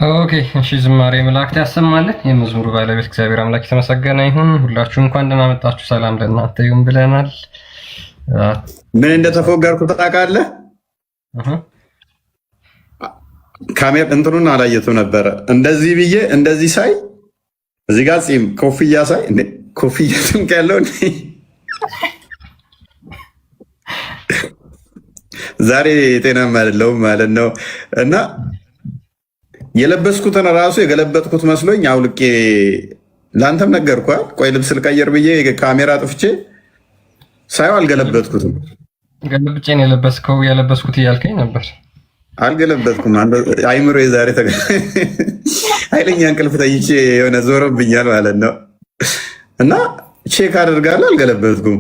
ኦኬ እሺ፣ ዝማሬ መላእክት ያሰማልን። የመዝሙሩ ባለቤት እግዚአብሔር አምላክ የተመሰገነ ይሁን። ሁላችሁም እንኳን ደህና መጣችሁ። ሰላም ለእናንተ ይሁን ብለናል። ምን እንደተፎገርኩ ታውቃለህ? ካሜራ እንትኑን አላየቱ ነበረ። እንደዚህ ብዬ እንደዚህ ሳይ እዚህ ጋር ጺም ኮፍያ ሳይ ኮፍያ ትምቅ ያለው ዛሬ ጤናማ አይደለሁም ማለት ነው እና የለበስኩትን ራሱ የገለበጥኩት መስሎኝ አውልቄ ለአንተም ነገርኳል። ቆይ ልብስ ልቀየር ብዬ ካሜራ ጥፍቼ ሳየው አልገለበጥኩትም። ገልብጬ ነው የለበስኩት እያልከኝ ነበር። አልገለበጥኩም። አይምሮ የዛሬ ኃይለኛ እንቅልፍ ተይቼ የሆነ ዞረብኛል ማለት ነው እና ቼክ አደርጋለሁ፣ አልገለበጥኩም።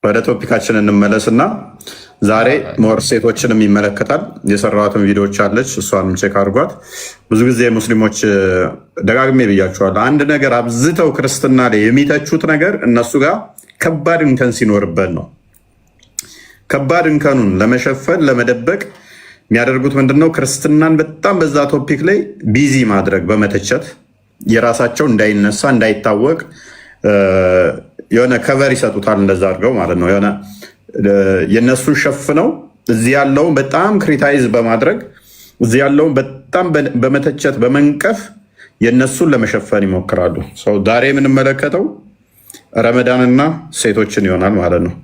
ወደ ቶፒካችን እንመለስና ዛሬ ሞር ሴቶችንም ይመለከታል። የሰራዋትን ቪዲዮዎች አለች፣ እሷንም ቼክ አድርጓት። ብዙ ጊዜ ሙስሊሞች ደጋግሜ ብያቸዋለሁ፣ አንድ ነገር አብዝተው ክርስትና ላይ የሚተቹት ነገር እነሱ ጋር ከባድ እንከን ሲኖርበት ነው። ከባድ እንከኑን ለመሸፈን ለመደበቅ የሚያደርጉት ምንድነው? ክርስትናን በጣም በዛ ቶፒክ ላይ ቢዚ ማድረግ በመተቸት የራሳቸው እንዳይነሳ እንዳይታወቅ የሆነ ከቨር ይሰጡታል። እንደዛ አድርገው ማለት ነው የሆነ የነሱን ሸፍነው እዚህ ያለውን በጣም ክሪታይዝ በማድረግ እዚህ ያለውን በጣም በመተቸት በመንቀፍ የነሱን ለመሸፈን ይሞክራሉ። ዛሬ የምንመለከተው ረመዳንና ሴቶችን ይሆናል ማለት ነው።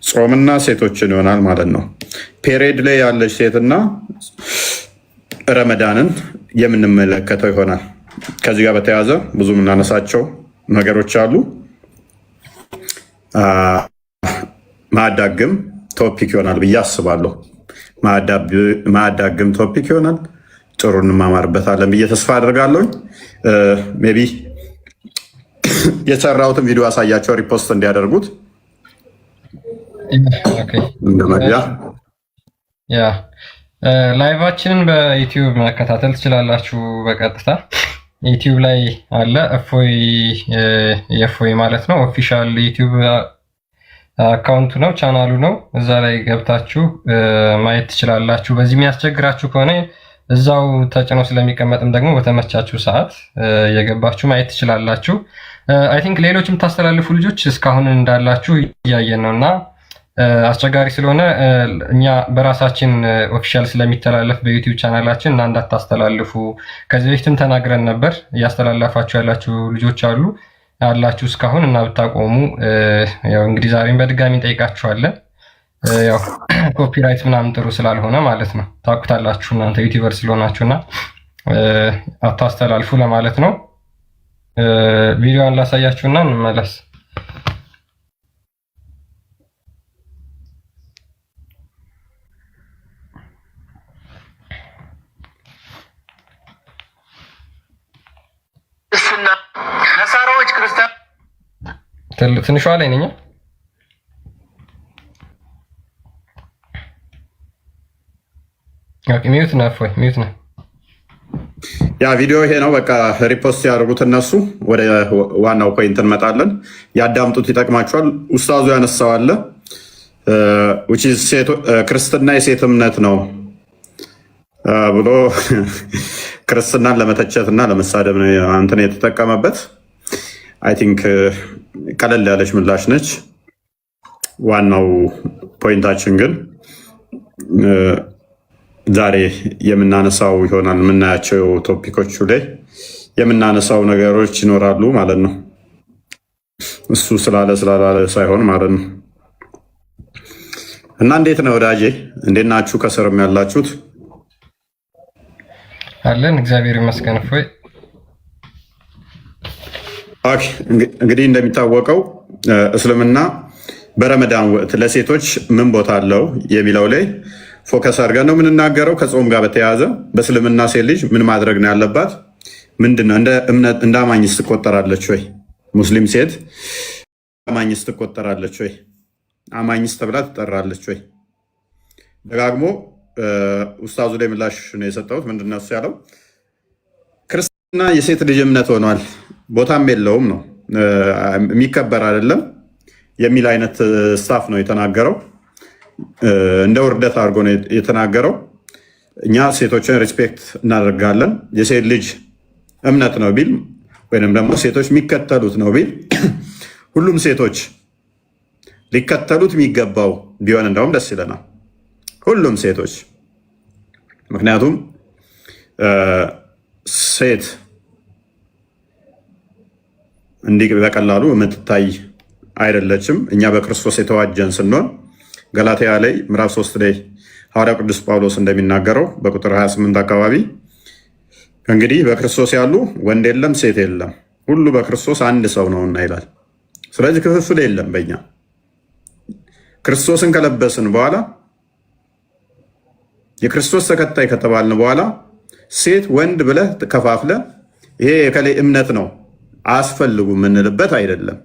ጾምና ሴቶችን ይሆናል ማለት ነው። ፔሬድ ላይ ያለች ሴትና ረመዳንን የምንመለከተው ይሆናል። ከዚህ ጋር በተያያዘ ብዙ የምናነሳቸው ነገሮች አሉ። ማዳግም ቶፒክ ይሆናል ብዬ አስባለሁ። ማዳግም ቶፒክ ይሆናል። ጥሩ እንማማርበታለን ብዬ ተስፋ አድርጋለሁ። ሜይ ቢ የሰራሁትን ቪዲዮ አሳያቸው ሪፖስት እንዲያደርጉት ላይቫችንን በዩቲዩብ መከታተል ትችላላችሁ። በቀጥታ ዩቲዩብ ላይ አለ። እፎይ ማለት ነው ኦፊሻል ዩቲዩብ አካውንቱ ነው፣ ቻናሉ ነው። እዛ ላይ ገብታችሁ ማየት ትችላላችሁ። በዚህ የሚያስቸግራችሁ ከሆነ እዛው ተጭኖ ስለሚቀመጥም ደግሞ በተመቻችሁ ሰዓት የገባችሁ ማየት ትችላላችሁ። አይ ቲንክ ሌሎች የምታስተላልፉ ልጆች እስካሁን እንዳላችሁ እያየን ነው እና አስቸጋሪ ስለሆነ እኛ በራሳችን ኦፊሻል ስለሚተላለፍ በዩቲዩብ ቻናላችን እና እንዳታስተላልፉ ከዚህ በፊትም ተናግረን ነበር። እያስተላለፋችሁ ያላችሁ ልጆች አላችሁ እስካሁን እና ብታቆሙ ያው እንግዲህ ዛሬም በድጋሚ እንጠይቃችኋለን። ያው ኮፒራይት ምናምን ጥሩ ስላልሆነ ማለት ነው። ታውቁታላችሁ እናንተ ዩቲዩበር ስለሆናችሁና አታስተላልፉ ለማለት ነው። ቪዲዮውን ላሳያችሁና እንመለስ። ነሳራዎች ክርስቲያን ትንሿ ላይ ነኝ። ኦኬ ሚዩት ነው። አፎይ ሚዩት ነው። ያ ቪዲዮ ይሄ ነው። በቃ ሪፖስት ያደርጉት እነሱ። ወደ ዋናው ፖይንት እንመጣለን። ያዳምጡት፣ ይጠቅማቸዋል። ኡስታዙ ያነሳው አለ ክርስትና የሴት እምነት ነው ብሎ ክርስትናን ለመተቸት እና ለመሳደብ ነው አንተን የተጠቀመበት። አይ ቲንክ ቀለል ያለች ምላሽ ነች። ዋናው ፖይንታችን ግን ዛሬ የምናነሳው ይሆናል። የምናያቸው ቶፒኮቹ ላይ የምናነሳው ነገሮች ይኖራሉ ማለት ነው። እሱ ስላላለ ሳይሆን ማለት ነው። እና እንዴት ነው ወዳጄ? እንዴት ናችሁ? ከስርም ያላችሁት አለን። እግዚአብሔር ይመስገን። እፎይ እንግዲህ እንደሚታወቀው እስልምና በረመዳን ወቅት ለሴቶች ምን ቦታ አለው የሚለው ላይ ፎከስ አድርገን ነው የምንናገረው። ከጾም ጋር በተያያዘ በእስልምና ሴት ልጅ ምን ማድረግ ነው ያለባት? ምንድነው እንደ አማኝስ ትቆጠራለች ወይ? ሙስሊም ሴት አማኝስ ትቆጠራለች ወይ? አማኝስ ተብላ ትጠራለች ወይ? ደጋግሞ ኡስታዙ ላይ ምላሽ ነው የሰጠሁት። ምንድን ነው እሱ ያለው? ክርስትና የሴት ልጅ እምነት ሆኗል፣ ቦታም የለውም ነው፣ የሚከበር አይደለም የሚል አይነት ስታፍ ነው የተናገረው። እንደ ውርደት አድርጎ ነው የተናገረው። እኛ ሴቶችን ሪስፔክት እናደርጋለን። የሴት ልጅ እምነት ነው ቢል ወይም ደግሞ ሴቶች የሚከተሉት ነው ቢል ሁሉም ሴቶች ሊከተሉት የሚገባው ቢሆን እንደውም ደስ ይለናል። ሁሉም ሴቶች ምክንያቱም ሴት እንዲህ በቀላሉ የምትታይ አይደለችም። እኛ በክርስቶስ የተዋጀን ስንሆን ገላትያ ላይ ምዕራፍ 3 ላይ ሐዋርያው ቅዱስ ጳውሎስ እንደሚናገረው በቁጥር 28 አካባቢ እንግዲህ በክርስቶስ ያሉ ወንድ የለም ሴት የለም፣ ሁሉ በክርስቶስ አንድ ሰው ነውና ይላል። ስለዚህ ክፍፍል የለም። በእኛ ክርስቶስን ከለበስን በኋላ የክርስቶስ ተከታይ ከተባልን በኋላ ሴት ወንድ ብለህ ከፋፍለ ይሄ የከሌ እምነት ነው አያስፈልጉ የምንልበት አይደለም።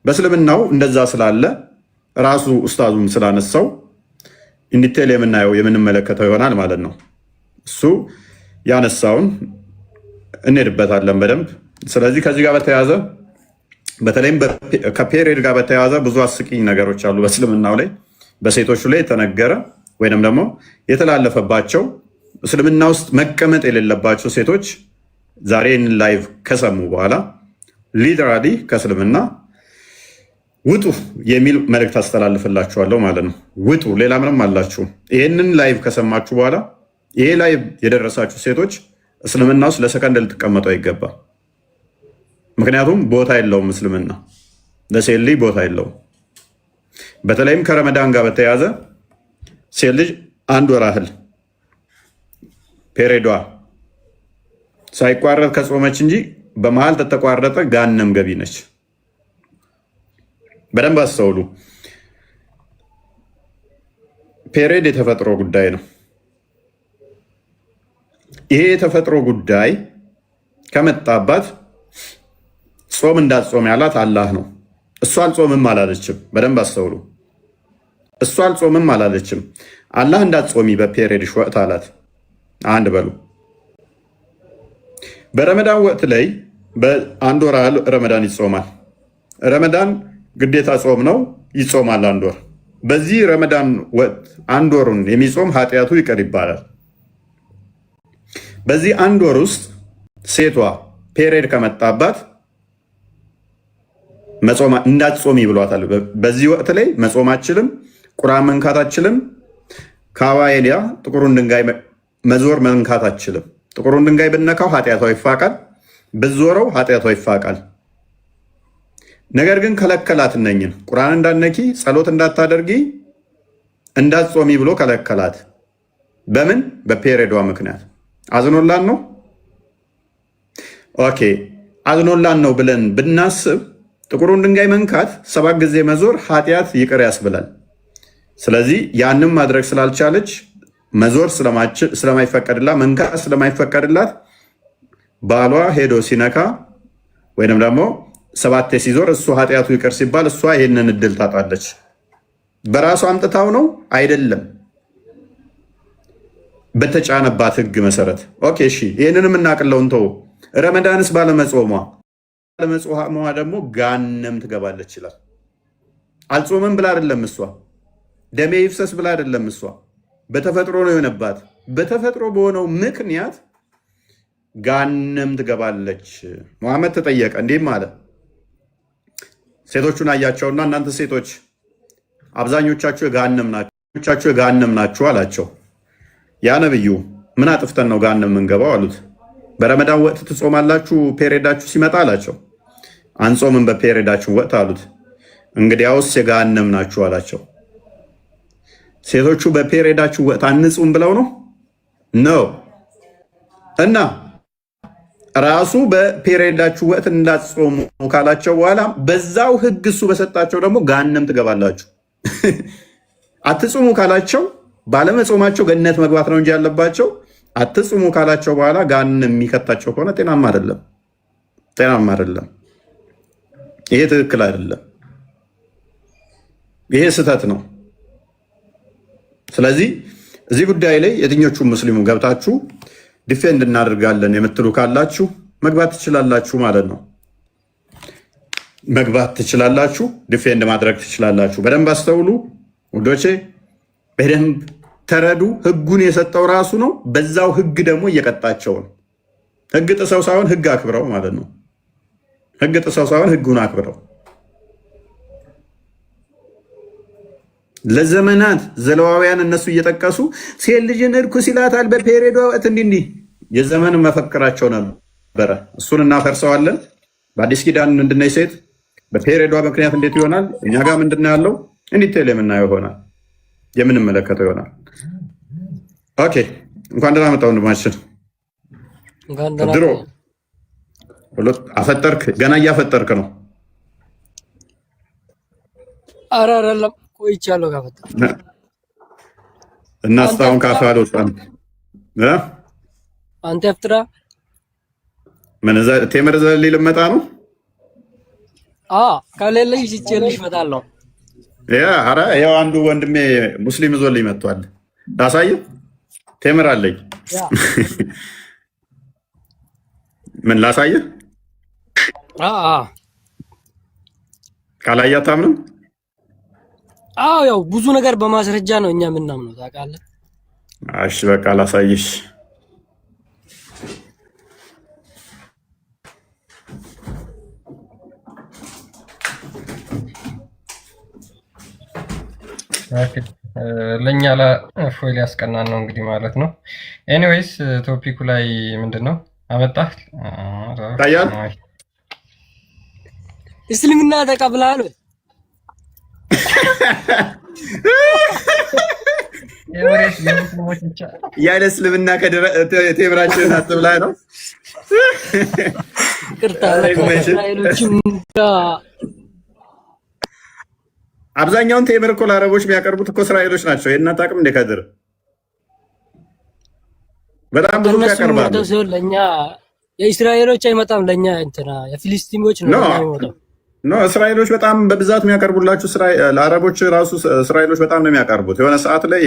በእስልምናው እንደዛ ስላለ ራሱ ኡስታዙም ስላነሳው ኢንዲቴል የምናየው የምንመለከተው ይሆናል ማለት ነው። እሱ ያነሳውን እንሄድበታለን በደንብ። ስለዚህ ከዚህ ጋር በተያያዘ በተለይም ከፔሪድ ጋር በተያያዘ ብዙ አስቂኝ ነገሮች አሉ በእስልምናው ላይ በሴቶቹ ላይ የተነገረ ወይንም ደግሞ የተላለፈባቸው እስልምና ውስጥ መቀመጥ የሌለባቸው ሴቶች ዛሬን ላይቭ ከሰሙ በኋላ ሊተራሊ ከእስልምና ውጡ የሚል መልእክት አስተላልፍላችኋለሁ ማለት ነው። ውጡ፣ ሌላ ምንም አላችሁ። ይህንን ላይቭ ከሰማችሁ በኋላ ይሄ ላይቭ የደረሳችሁ ሴቶች እስልምና ውስጥ ለሰከንድ ልትቀመጡ አይገባም። ምክንያቱም ቦታ የለውም። እስልምና ለሴት ልጅ ቦታ የለውም። በተለይም ከረመዳን ጋር በተያያዘ ሴት ልጅ አንድ ወር ያህል ፔሬዷ ሳይቋረጥ ከጾመች እንጂ በመሃል ተተቋረጠ ጋነም ገቢ ነች። በደንብ አስተውሉ። ፔሬድ የተፈጥሮ ጉዳይ ነው። ይሄ የተፈጥሮ ጉዳይ ከመጣባት ጾም እንዳትጾም ያላት አላህ ነው። እሷ አልጾምም አላለችም። በደንብ አስተውሉ። እሷ አልጾምም አላለችም። አላህ እንዳትጾሚ በፔሬድሽ ወቅት አላት። አንድ በሉ። በረመዳን ወቅት ላይ በአንድ ወር ያህል ረመዳን ይጾማል። ረመዳን ግዴታ ጾም ነው፣ ይጾማል አንድ ወር። በዚህ ረመዳን ወቅት አንድ ወሩን የሚጾም ኃጢአቱ ይቅር ይባላል። በዚህ አንድ ወር ውስጥ ሴቷ ፔሬድ ከመጣባት መጾም እንዳትጾሚ ብሏታል። በዚህ ወቅት ላይ መጾም አችልም፣ ቁርአን መንካት አችልም፣ ካባኤሊያ ጥቁሩን ድንጋይ መዞር መንካት አችልም። ጥቁሩን ድንጋይ ብነካው ኃጢአቷ ይፋቃል፣ ብዞረው ኃጢአቷ ይፋቃል። ነገር ግን ከለከላት። እነኝን ቁርአን እንዳትነኪ፣ ጸሎት እንዳታደርጊ፣ እንዳትጾሚ ብሎ ከለከላት። በምን? በፔሬዷ ምክንያት። አዝኖላን ነው። ኦኬ አዝኖላን ነው ብለን ብናስብ ጥቁሩን ድንጋይ መንካት 7 ጊዜ መዞር ኃጢአት ይቅር ያስብላል። ስለዚህ ያንም ማድረግ ስላልቻለች መዞር ስለማይፈቀድላት መንካት ስለማይፈቀድላት ባሏ ሄዶ ሲነካ ወይንም ደግሞ 7 ሲዞር እሱ ኃጢአቱ ይቅር ሲባል እሷ ይህንን እድል ታጣለች። በራሷ አምጥታው ነው አይደለም፣ በተጫነባት ህግ መሰረት። ኦኬ እሺ፣ ይህንንም እናቅለውን ተው። ረመዳንስ ባለመጾሟ ደግሞ ጋነም ትገባለች ይላል። አልጾምም ብላ አይደለም እሷ፣ ደሜ ይፍሰስ ብላ አይደለም እሷ፣ በተፈጥሮ ነው የሆነባት። በተፈጥሮ በሆነው ምክንያት ጋነም ትገባለች። መሐመድ ተጠየቀ፣ እንዲህም አለ። ሴቶቹን አያቸውና እናንተ ሴቶች አብዛኞቻችሁ የገሃነም ናችሁ አላቸው። ያ ነብዩ ምን አጥፍተን ነው ገሃነም የምንገባው አሉት። በረመዳን ወቅት ትጾማላችሁ ፔሬዳችሁ ሲመጣ አላቸው። አንጾምን በፔሬዳችሁ ወቅት አሉት። እንግዲያውስ የገሃነም ናችሁ አላቸው። ሴቶቹ በፔሬዳችሁ ወቅት አንጹም ብለው ነው እና ራሱ በፔሬዳችሁ ወቅት እንዳትጾሙ ካላቸው በኋላ በዛው ህግ እሱ በሰጣቸው ደግሞ ገሃነም ትገባላችሁ። አትጾሙ ካላቸው ባለመጾማቸው ገነት መግባት ነው እንጂ ያለባቸው አትጾሙ ካላቸው በኋላ ገሃነም የሚከታቸው ከሆነ ጤናማ አይደለም። ይሄ ትክክል አይደለም። ይሄ ስህተት ነው። ስለዚህ እዚህ ጉዳይ ላይ የትኞቹ ሙስሊሙ ገብታችሁ ዲፌንድ እናደርጋለን የምትሉ ካላችሁ መግባት ትችላላችሁ ማለት ነው። መግባት ትችላላችሁ፣ ዲፌንድ ማድረግ ትችላላችሁ። በደንብ አስተውሉ ውዶቼ፣ በደንብ ተረዱ። ህጉን የሰጠው ራሱ ነው። በዛው ህግ ደግሞ እየቀጣቸው ነው። ህግ ጥሰው ሳይሆን ህግ አክብረው ማለት ነው። ህግ ጥሰው ሳይሆን ህጉን አክብረው ለዘመናት ዘለዋውያን እነሱ እየጠቀሱ ሴት ልጅን እርኩስ ይላታል በፔሬዷ ወቅት እንዲህ የዘመን መፈክራቸው ነበረ። እሱን እናፈርሰዋለን። በአዲስ ኪዳን ምንድነው ሴት በፔሬዷ ምክንያት እንዴት ይሆናል? እኛ ጋር ምንድነው ያለው? እንዲቴል የምናየው ይሆናል፣ የምንመለከተው ይሆናል። ኦኬ፣ እንኳን ደህና መጣ ወንድማችን። ድሮ አፈጠርክ፣ ገና እያፈጠርክ ነው። ኧረ አይደለም ቆይቻለሁ ካፈጠርክ እና እስካሁን ካፌ አልወጣም። አንተ አፍጥራ ምን ቴምር ዘሊ ልመጣ ነው? ከሌለሽ ሲጨልሽ እመጣለሁ። ኧረ ያው አንዱ ወንድሜ ሙስሊም ዞልኝ መጥቷል። ላሳይህ፣ ቴምር አለኝ። ምን ላሳይህ? ካላየህ አታምንም? ያው ብዙ ነገር በማስረጃ ነው እኛ የምናምነው ታውቃለህ። እሺ በቃ ላሳይሽ። ለኛ ለፎይል ያስቀናን ነው እንግዲህ ማለት ነው። ኤኒዌይስ ቶፒኩ ላይ ምንድነው አመጣህ? ታያል እስልምና ተቀብላል ወይ? ያለ እስልምና ቴምራችንን አትብላ ነው። አብዛኛውን ቴምር እኮ ለአረቦች የሚያቀርቡት እኮ እስራኤሎች ናቸው። የእናንተ አቅም እንደ ከድር በጣም ብዙ ያቀርባሉ። ለእኛ የእስራኤሎች አይመጣም፣ ለእኛ እንትና የፊሊስቲኖች ነው የሚመጣው። እስራኤሎች በጣም በብዛት የሚያቀርቡላችሁ ለአረቦች ራሱ እስራኤሎች በጣም ነው የሚያቀርቡት። የሆነ ሰዓት ላይ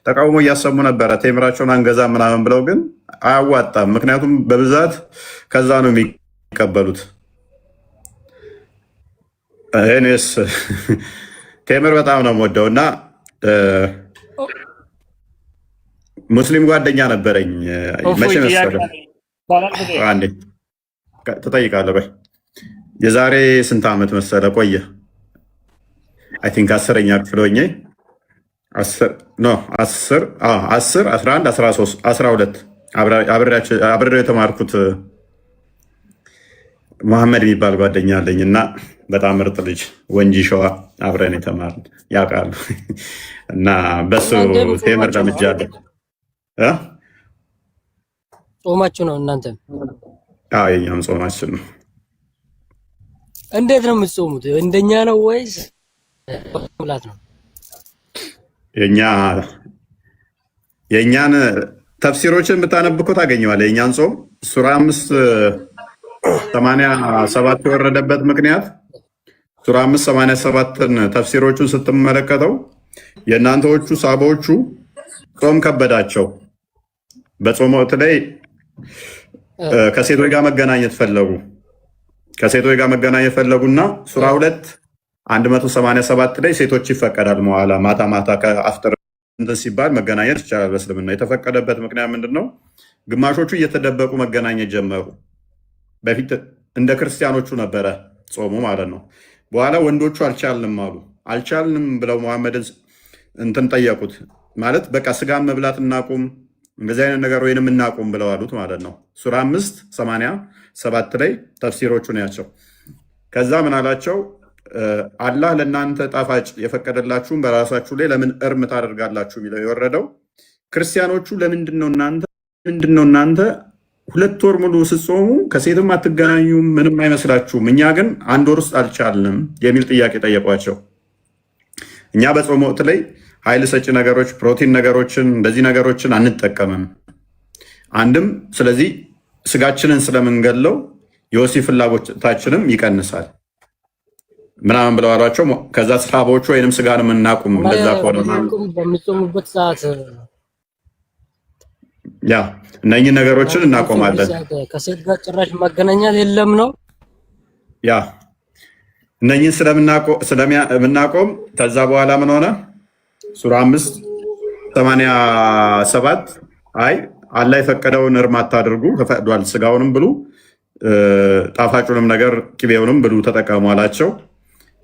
ተቃውሞ እያሰሙ ነበረ፣ ቴምራቸውን አንገዛ ምናምን ብለው፣ ግን አያዋጣም። ምክንያቱም በብዛት ከዛ ነው የሚቀበሉት። እኔስ ቴምር በጣም ነው የምወደው እና ሙስሊም ጓደኛ ነበረኝ። መቼ መሰለህ አንዴ ትጠይቃለህ። የዛሬ ስንት ዓመት መሰለ ቆየ። አይ ቲንክ 10ኛ ክፍል ሆኜ 10 11 13 12 አብሬው የተማርኩት መሐመድ የሚባል ጓደኛ አለኝ እና በጣም ምርጥ ልጅ፣ ወንጂ ሸዋ አብረን የተማርን ያውቃሉ። እና በሱ ቴምር ለምጃለሁ። ጾማችሁ ነው እናንተ? የኛም ጾማችን ነው። እንዴት ነው የምትጾሙት? እንደኛ ነው ወይስ ብላት ነው? የእኛን ተፍሲሮችን ብታነብኮ ታገኘዋለህ። የእኛን ጾም ሱራ 5:87 የወረደበት ምክንያት ሱራ 5:87ን ተፍሲሮቹን ስትመለከተው የእናንተዎቹ ሳቦቹ ጾም ከበዳቸው። በጾም ወቅት ላይ ከሴቶች ጋር መገናኘት ፈለጉ። ከሴቶች ጋር መገናኘት ፈለጉና ሱራ 2:187 ላይ ሴቶች ይፈቀዳል መዋላ ማታ ማታ ከአፍጥር እንትን ሲባል መገናኘት ይቻላል። በእስልምና የተፈቀደበት ምክንያት ምንድን ነው? ግማሾቹ እየተደበቁ መገናኘት ጀመሩ። በፊት እንደ ክርስቲያኖቹ ነበረ ጾሙ ማለት ነው። በኋላ ወንዶቹ አልቻልንም አሉ። አልቻልንም ብለው መሐመድን እንትን ጠየቁት። ማለት በቃ ስጋን መብላት እናቁም፣ እንደዚህ አይነት ነገር ወይንም እናቁም ብለው አሉት ማለት ነው። ሱራ 5:87 ላይ ተፍሲሮቹ ናቸው። ከዛ ምን አላቸው? አላህ ለእናንተ ጣፋጭ የፈቀደላችሁም በራሳችሁ ላይ ለምን እርም ታደርጋላችሁ የሚለው የወረደው ክርስቲያኖቹ ለምንድን ነው እናንተ 2 ወር ሙሉ ስትጾሙ ከሴትም አትገናኙም ምንም አይመስላችሁም፣ እኛ ግን 1 ወር ውስጥ አልቻልንም የሚል ጥያቄ ጠየቋቸው። እኛ በጾም ወቅት ላይ ኃይል ሰጪ ነገሮች፣ ፕሮቲን ነገሮችን፣ እንደዚህ ነገሮችን አንጠቀምም። አንድም ስለዚህ ስጋችንን ስለምንገለው የወሲብ ፍላጎታችንም ይቀንሳል ምናምን ብለው አሏቸው። ከዛ ሰሃቦቹ ወይንም ስጋን የምናቁም እንደዛ ከሆነ በሚጾሙበት ሰዓት እነኚህ ነገሮችን እናቆማለን። ከሴት ጋር ጭራሽ መገናኛት የለም ነው እነኚህን ስለምናቆም ከዛ በኋላ ምን ሆነ? ሱራ 87 አይ አላህ የፈቀደውን እርም አታድርጉ፣ ተፈቅዷል፣ ስጋውንም ብሉ፣ ጣፋጩንም ነገር ቅቤውንም ብሉ ተጠቀሙ አላቸው።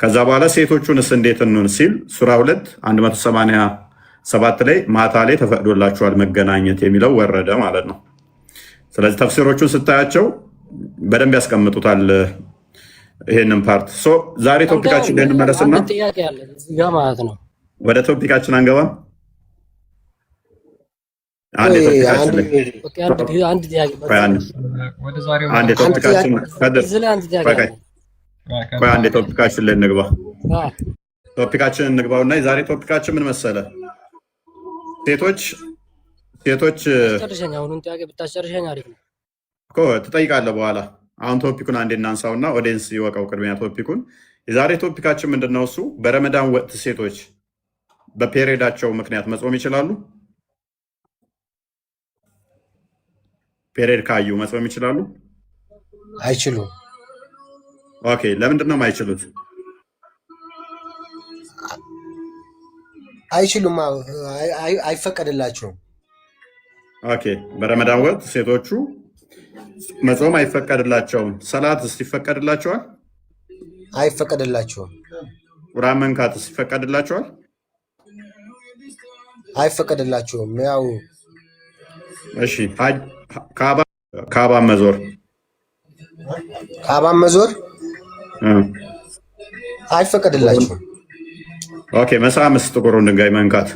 ከዛ በኋላ ሴቶቹንስ እንዴት እንሁን ሲል ሱራ 2 187 ላይ ማታ ላይ ተፈቅዶላችኋል መገናኘት የሚለው ወረደ ማለት ነው። ስለዚህ ተፍሲሮቹን ስታያቸው በደንብ ያስቀምጡታል ይሄንን ፓርት። ዛሬ ቶፒካችን ላይ እንመለስና ወደ ቶፒካችን አንገባም። አንድ ቶፒካችን ላይ እንግባ። ቶፒካችን እንግባውና የዛሬ ቶፒካችን ምን መሰለ? ሴቶች ትጠይቃለህ በኋላ። አሁን ቶፒኩን አንዴ እናንሳውና ኦዲየንስ ይወቀው ቅድሚያ ቶፒኩን። የዛሬ ቶፒካችን ምንድነው? እሱ በረመዳን ወቅት ሴቶች በፔሪዳቸው ምክንያት መጾም ይችላሉ? ፔሪድ ካዩ መጾም ይችላሉ? አይችሉም። ኦኬ፣ ለምንድን ነው የማይችሉት? አይችሉም፣ አይፈቀድላቸውም። ኦኬ፣ በረመዳን ወቅት ሴቶቹ መጾም አይፈቀድላቸውም። ሰላትስ ይፈቀድላቸዋል? አይፈቀድላቸውም። ቁርአን መንካትስ ይፈቀድላቸዋል? አይፈቀድላቸውም። ያው እሺ፣ ካባን መዞር አይፈቀድላቸውም። ኦኬ፣ መሳምስ ጥቁሩን ድንጋይ መንካት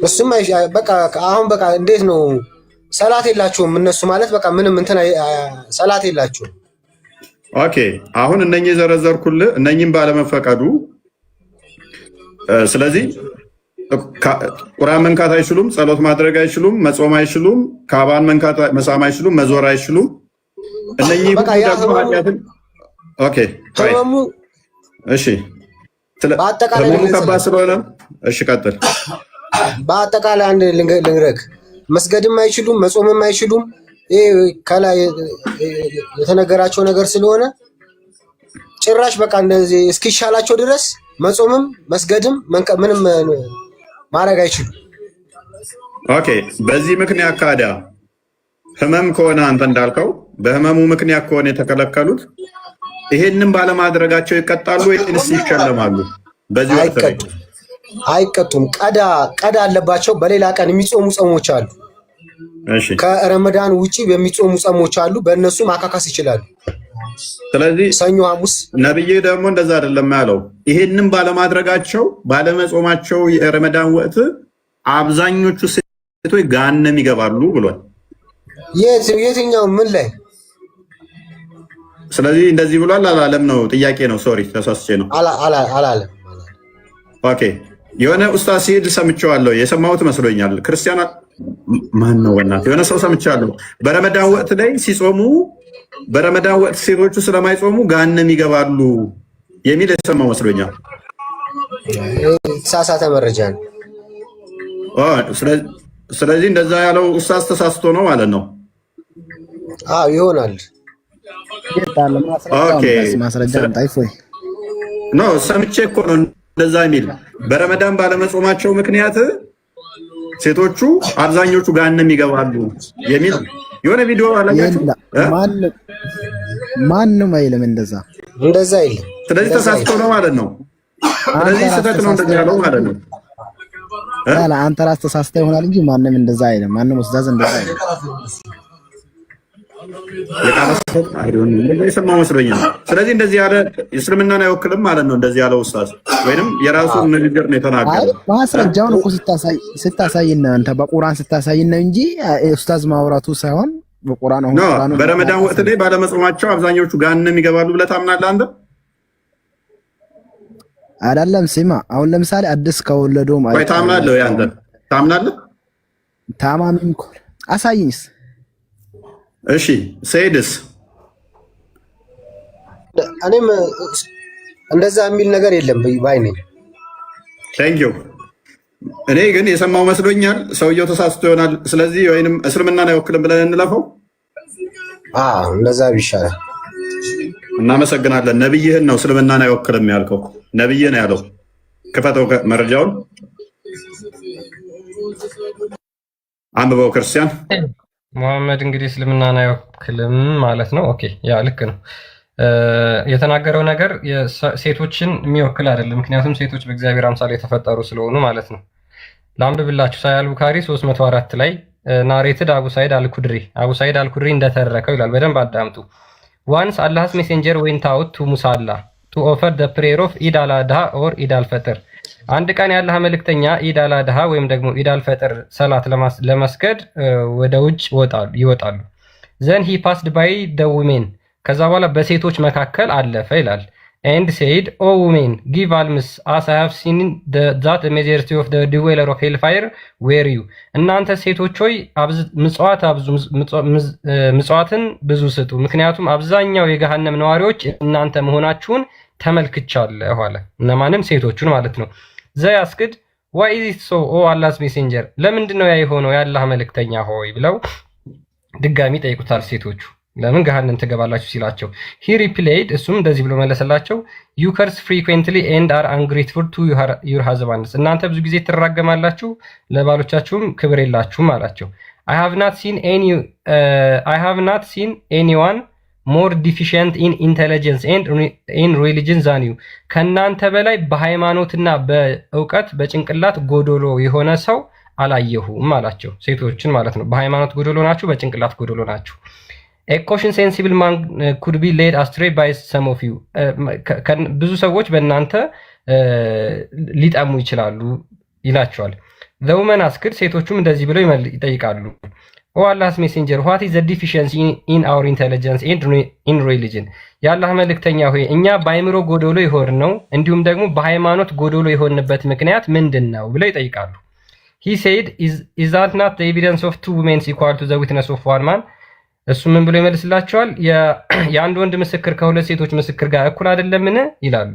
እሱም በቃ አሁን በቃ እንዴት ነው? ሰላት የላቸውም እነሱ ማለት በቃ ምንም እንትን ሰላት የላቸውም። ኦኬ፣ አሁን እነኚህ ዘረዘርኩልህ እነኚህም ባለመፈቀዱ ስለዚህ ቁርአን መንካት አይችሉም፣ ጸሎት ማድረግ አይችሉም፣ መጾም አይችሉም፣ ካባን መንካት መሳም አይችሉም፣ መዞር አይችሉም። እነኚህ ደግሞ ኃጢአትን ኦኬ ህመሙ እሺ፣ በአጠቃላይ ከባድ ስለሆነ እሺ፣ ቀጥል። በአጠቃላይ አንድ ልንገርህ፣ መስገድም አይችሉም፣ መጾምም አይችሉም። ይሄ ከላይ የተነገራቸው ነገር ስለሆነ ጭራሽ በቃ እንደዚህ እስኪሻላቸው ድረስ መጾምም መስገድም ምንም ማድረግ አይችሉም። ኦኬ፣ በዚህ ምክንያት ካዳ ህመም ከሆነ አንተ እንዳልከው በህመሙ ምክንያት ከሆነ የተከለከሉት ይሄንን ባለማድረጋቸው ይቀጣሉ ወይስ ይሸለማሉ? በዚህ ወቅት አይቀጡም። ቀዳ አለባቸው። በሌላ ቀን የሚጾሙ ጾሞች አሉ። እሺ፣ ከረመዳን ውጪ የሚጾሙ ጾሞች አሉ። በእነሱ ማካካስ ይችላሉ። ስለዚህ ሰኞ፣ ሐሙስ ነብይ ደግሞ እንደዛ አይደለም ያለው። ይሄንን ባለማድረጋቸው ባለመጾማቸው የረመዳን ወቅት አብዛኞቹ ሴቶች ገሃነም ይገባሉ ብሏል። የትኛው ምን ላይ? ስለዚህ እንደዚህ ብሏል አላለም? ነው ጥያቄ ነው። ሶሪ ተሳስቼ ነው። አላለም። ኦኬ፣ የሆነ ኡስታዝ ሲሄድ ሰምቼዋለሁ። የሰማሁት መስሎኛል። ክርስቲያን ማን ነው ወናት? የሆነ ሰው ሰምቻለሁ። በረመዳን ወቅት ላይ ሲጾሙ በረመዳን ወቅት ሴቶቹ ስለማይጾሙ ገሃነም ይገባሉ የሚል የሰማው መስሎኛል። ተሳሳተ መረጃ ነው። ስለዚህ እንደዛ ያለው ኡስታዝ ተሳስቶ ነው ማለት ነው። አዎ ይሆናል። ኖ ሰምቼ እኮ ነው እንደዛ የሚል። በረመዳን ባለመጾማቸው ምክንያት ሴቶቹ አብዛኞቹ ገሃነም ይገባሉ የሚል የሆነ ቪዲዮ አላያችሁ? ማንም አይልም እንደዛ አይልም። ስለዚህ ተሳስቶ ነው ማለት ነው። ስለዚህ ስህተት ነው እንደዛ ያለው ማለት ነው። አንተ ራስህ ተሳስተህ ይሆናል እንጂ ማንም እንደዛ አይልም። ማንም ኡስታዝ እንደዛ አይልም። የሰማው መስሎኛል። ስለዚህ እንደዚህ ያለ እስልምናን አይወክልም ማለት ነው። እንደዚህ ያለው ኡስታዝ ወይንም የራሱን ንግግር ነው የተናገረው። ማስረጃውን እኮ ስታሳይና አንተ በቁርአን ስታሳይና እንጂ ኡስታዝ ማውራቱ ሳይሆን በቁርአን ነው። በረመዳን ወቅት ላይ ባለመጾማቸው አብዛኞቹ ገሃነም ይገባሉ ብለህ ታምናለህ አንተ? አይደለም። ስማ አሁን ለምሳሌ አዲስ ከወለደው ወይ ታምናለህ? ወይ አንተ ታምናለህ? ታማሚም እኮ አሳይኝስ። እሺ ሰይድስ? እኔም እንደዛ የሚል ነገር የለም ባይ ነኝ። ቴንክ ዩ። እኔ ግን የሰማው መስሎኛል። ሰውየው ተሳስቶ ይሆናል። ስለዚህ ወይንም እስልምናን አይወክልም ብለን እንለፈው። እንደዛ ቢሻላል። እናመሰግናለን። ነብይህን ነው እስልምናን አይወክልም ያልከው። ነብይህ ነው ያለው። ክፈተው መረጃውን። አንብበው ክርስቲያን ሙሐመድ እንግዲህ እስልምናን አይወክልም ማለት ነው። ኦኬ ያ ልክ ነው። የተናገረው ነገር ሴቶችን የሚወክል አይደለም። ምክንያቱም ሴቶች በእግዚአብሔር አምሳል የተፈጠሩ ስለሆኑ ማለት ነው። ላንብብላችሁ ሳሂህ አልቡኻሪ 304 ላይ ናሬትድ አቡ ሳይድ አልኩድሪ እንደተረከው ይላል። በደንብ አዳምጡ። ዋንስ አላህስ ሜሴንጀር ዌንት አውት ቱ ሙሳላ ቱ ኦፈር ደ ፕሬየር ኦፍ ኢድ አል አድሃ ኦር ኢድ አል ፈጥር። አንድ ቀን የአላህ መልእክተኛ ኢድ አል አድሃ ወይም ደግሞ ኢድ አል ፈጥር ሰላት ለመስገድ ወደ ውጭ ይወጣሉ። ዘን ሂ ፓስድ ባይ ደ ውሜን፣ ከዛ በኋላ በሴቶች መካከል አለፈ ይላል። ኤንድ ሴይድ ኦ ውሜን ጊቭ አልምስ አስ አይ ሃቭ ሲን ዛት ሜጆሪቲ ኦፍ ደ ዲዌለር ኦፍ ሄል ፋየር ዌር ዩ። እናንተ ሴቶች ሆይ ምጽዋትን ብዙ ስጡ፣ ምክንያቱም አብዛኛው የገሃነም ነዋሪዎች እናንተ መሆናችሁን ተመልክቻለሁ አለ። እነማንም? ሴቶቹን ማለት ነው። ዘይ አስክድ ዋይ ኢዝ ኢት ሶ ኦ አላህስ ሜሴንጀር፣ ለምንድን ነው ያ የሆነው የአላህ መልእክተኛ ሆይ ብለው ድጋሚ ጠይቁታል ሴቶቹ። ለምን ገሃነም ትገባላችሁ ሲላቸው ሂ ሪፕሌይድ፣ እሱም እንደዚህ ብሎ መለሰላቸው ዩ ከርስ ፍሪኩዌንትሊ ኤንድ አር አንግሬትፉል ቱ ዩር ሃዝባንድስ፣ እናንተ ብዙ ጊዜ ትራገማላችሁ ለባሎቻችሁም ክብር የላችሁም አላቸው። አይ ሃቭ ናት ሲን ኤኒዋን ሞር ዲፊሽንት ኢን ኢንቴሊጀንስ ኤንድ ኢን ሪሊጅን ዛን ዩ፣ ከእናንተ በላይ በሃይማኖትና በእውቀት በጭንቅላት ጎዶሎ የሆነ ሰው አላየሁም አላቸው። ሴቶችን ማለት ነው። በሃይማኖት ጎዶሎ ናችሁ፣ በጭንቅላት ጎዶሎ ናችሁ። A caution sensible man could be led astray by some of you. ብዙ ሰዎች በእናንተ ሊጠሙ ይችላሉ ይላቸዋል። The woman asked፣ ሴቶቹም እንደዚህ ብለው ይጠይቃሉ። O Allah's messenger, what is the deficiency in our intelligence and in religion? የአላህ መልእክተኛ ሆይ እኛ በአይምሮ ጎዶሎ የሆን ነው እንዲሁም ደግሞ በሃይማኖት ጎዶሎ የሆንበት ምክንያት ምንድን ነው ብለው ይጠይቃሉ። He said, is that not the evidence of two women equal to the witness of one man? እሱ ምን ብሎ ይመልስላቸዋል? የአንድ ወንድ ምስክር ከሁለት ሴቶች ምስክር ጋር እኩል አይደለምን ይላሉ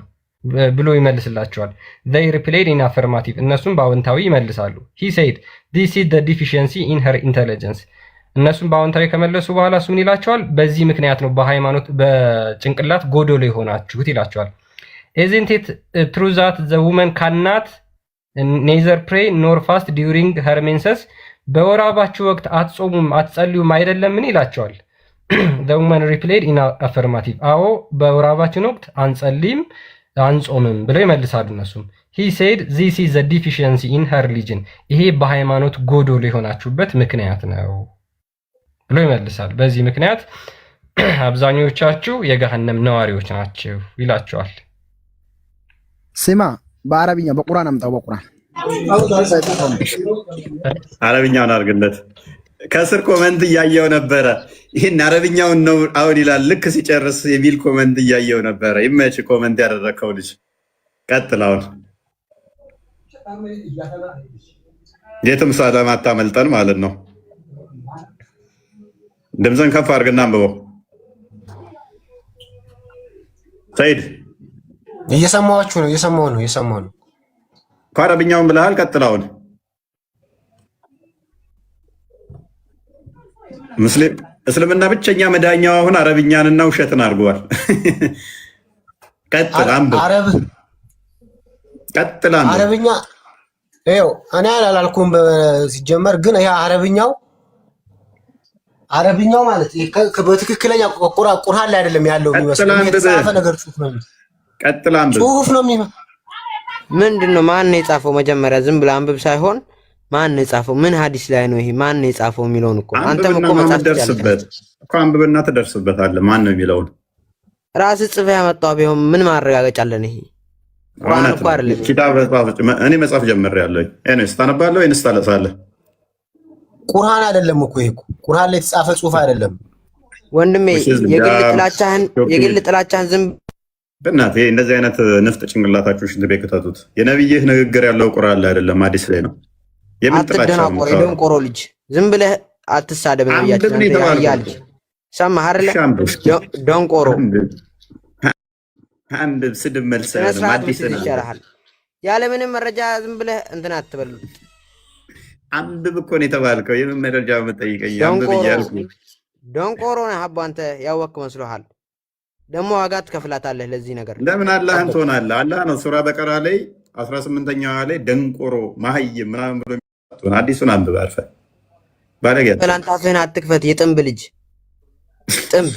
ብሎ ይመልስላቸዋል። they replied in affirmative፣ እነሱም በአዎንታዊ ይመልሳሉ። he said this is the deficiency in her intelligence፣ እነሱም በአዎንታዊ ከመለሱ በኋላ እሱ ምን ይላቸዋል? በዚህ ምክንያት ነው በሃይማኖት በጭንቅላት ጎዶሎ የሆናችሁት ይላቸዋል። isn't it true that the woman cannot neither pray nor fast during her menses፣ በወር አበባችሁ ወቅት አትጾሙም አትጸልዩም አይደለምን ይላቸዋል። the woman replied in affirmative፣ አዎ በወር አበባችን ወቅት አንጸልይም አንጾምም ብለው ይመልሳሉ እነሱም። he said this is the deficiency in her religion፣ ይሄ በሃይማኖት ጎዶሎ የሆናችሁበት ምክንያት ነው ብሎ ይመልሳል። በዚህ ምክንያት አብዛኞቻችሁ የገሃነም ነዋሪዎች ናቸው ይላቸዋል። ስማ በአረብኛ በቁርአን አምጣው በቁርአን አረብኛውን አድርግለት። ከስር ኮመንት እያየው ነበረ። ይህን አረብኛውን ነው አሁን ይላል። ልክ ሲጨርስ የሚል ኮመንት እያየው ነበረ። ይመች ኮመንት ያደረከው ልጅ። ቀጥል። አሁን የትም ስለማታመልጠን ማለት ነው። ድምፅን ከፍ አድርግና አንብበው። ሰይድ እየሰማችሁ ነው? እየሰማሁ ነው። አረብኛውን ብለሃል። ቀጥላውን እስልምና ብቸኛ መዳኛው አሁን አረብኛንና ውሸትን አድርገዋል። ቀጥል አንብብ። አረብኛ ይኸው እኔ አላልኩም ሲጀመር፣ ግን ይሄ አረብኛው ማለት በትክክለኛ ቁርአን ላይ አይደለም ያለው የሚመስለው የተጻፈ ነገር ጽሁፍ ነው። ቀጥል አንብብ። ጽሁፍ ነው የሚመስለው። ምንድነው? ማን ነው የጻፈው? መጀመሪያ ዝም ብለህ አንብብ ሳይሆን ማን ነው የጻፈው? ምን ሐዲስ ላይ ነው ይሄ? ማን ነው የጻፈው የሚለውን እኮ አንተም እኮ መጻፍ ትችላለህ እኮ። አንብብና ትደርስበታለህ። ማን ነው የሚለውን ራስህ ጽፈህ ያመጣው ቢሆን ምን ማረጋገጫ አለን? ይሄ ቁርአን እኮ አይደለም። ኪታብ እኔ መጻፍ ጀምሬያለሁ። እኔስ ታነባለህ ወይንስ ታለቅሳለህ? ቁርአን አይደለም እኮ ይሄ ቁርአን ላይ የተጻፈ ጽሁፍ አይደለም ወንድሜ። የግል ጥላቻህን ዝም በእናትህ ይሄ እንደዚህ አይነት ንፍጥ ጭንቅላታችሁ ሽንት ቤት ከተቱት። የነብይህ ንግግር ያለው ቁርአን ላይ አይደለም ሐዲስ ላይ ነው። አትደናቆር። ደንቆሮ ልጅ ዝም ብለህ አትሳደብ። ነብያችን ያያልጅ ሰማህ አይደለ? ደንቆሮ አንድ ስድብ መልስ ሐዲስ ይቻላል። ያለ ምንም መረጃ ዝም ብለህ እንትን አትበሉ። አንብብ እኮ ነው የተባልከው። የምን መረጃ መጠይቀኝ? አንብብ እያልኩ ደንቆሮ ነህ አባ። አንተ ያወቅህ መስሎሃል። ደግሞ ዋጋ ትከፍላታለህ ለዚህ ነገር። ለምን አላህን ትሆናለህ? አላህ ነው ሱራ በቀራ ላይ 18ኛው አያ ላይ ደንቆሮ ማህይም ምናምን ብሎ አዲሱን አንብብ አልፈህ ባለገ በላንተ አፍህን አትክፈት የጥንብ ልጅ ጥንብ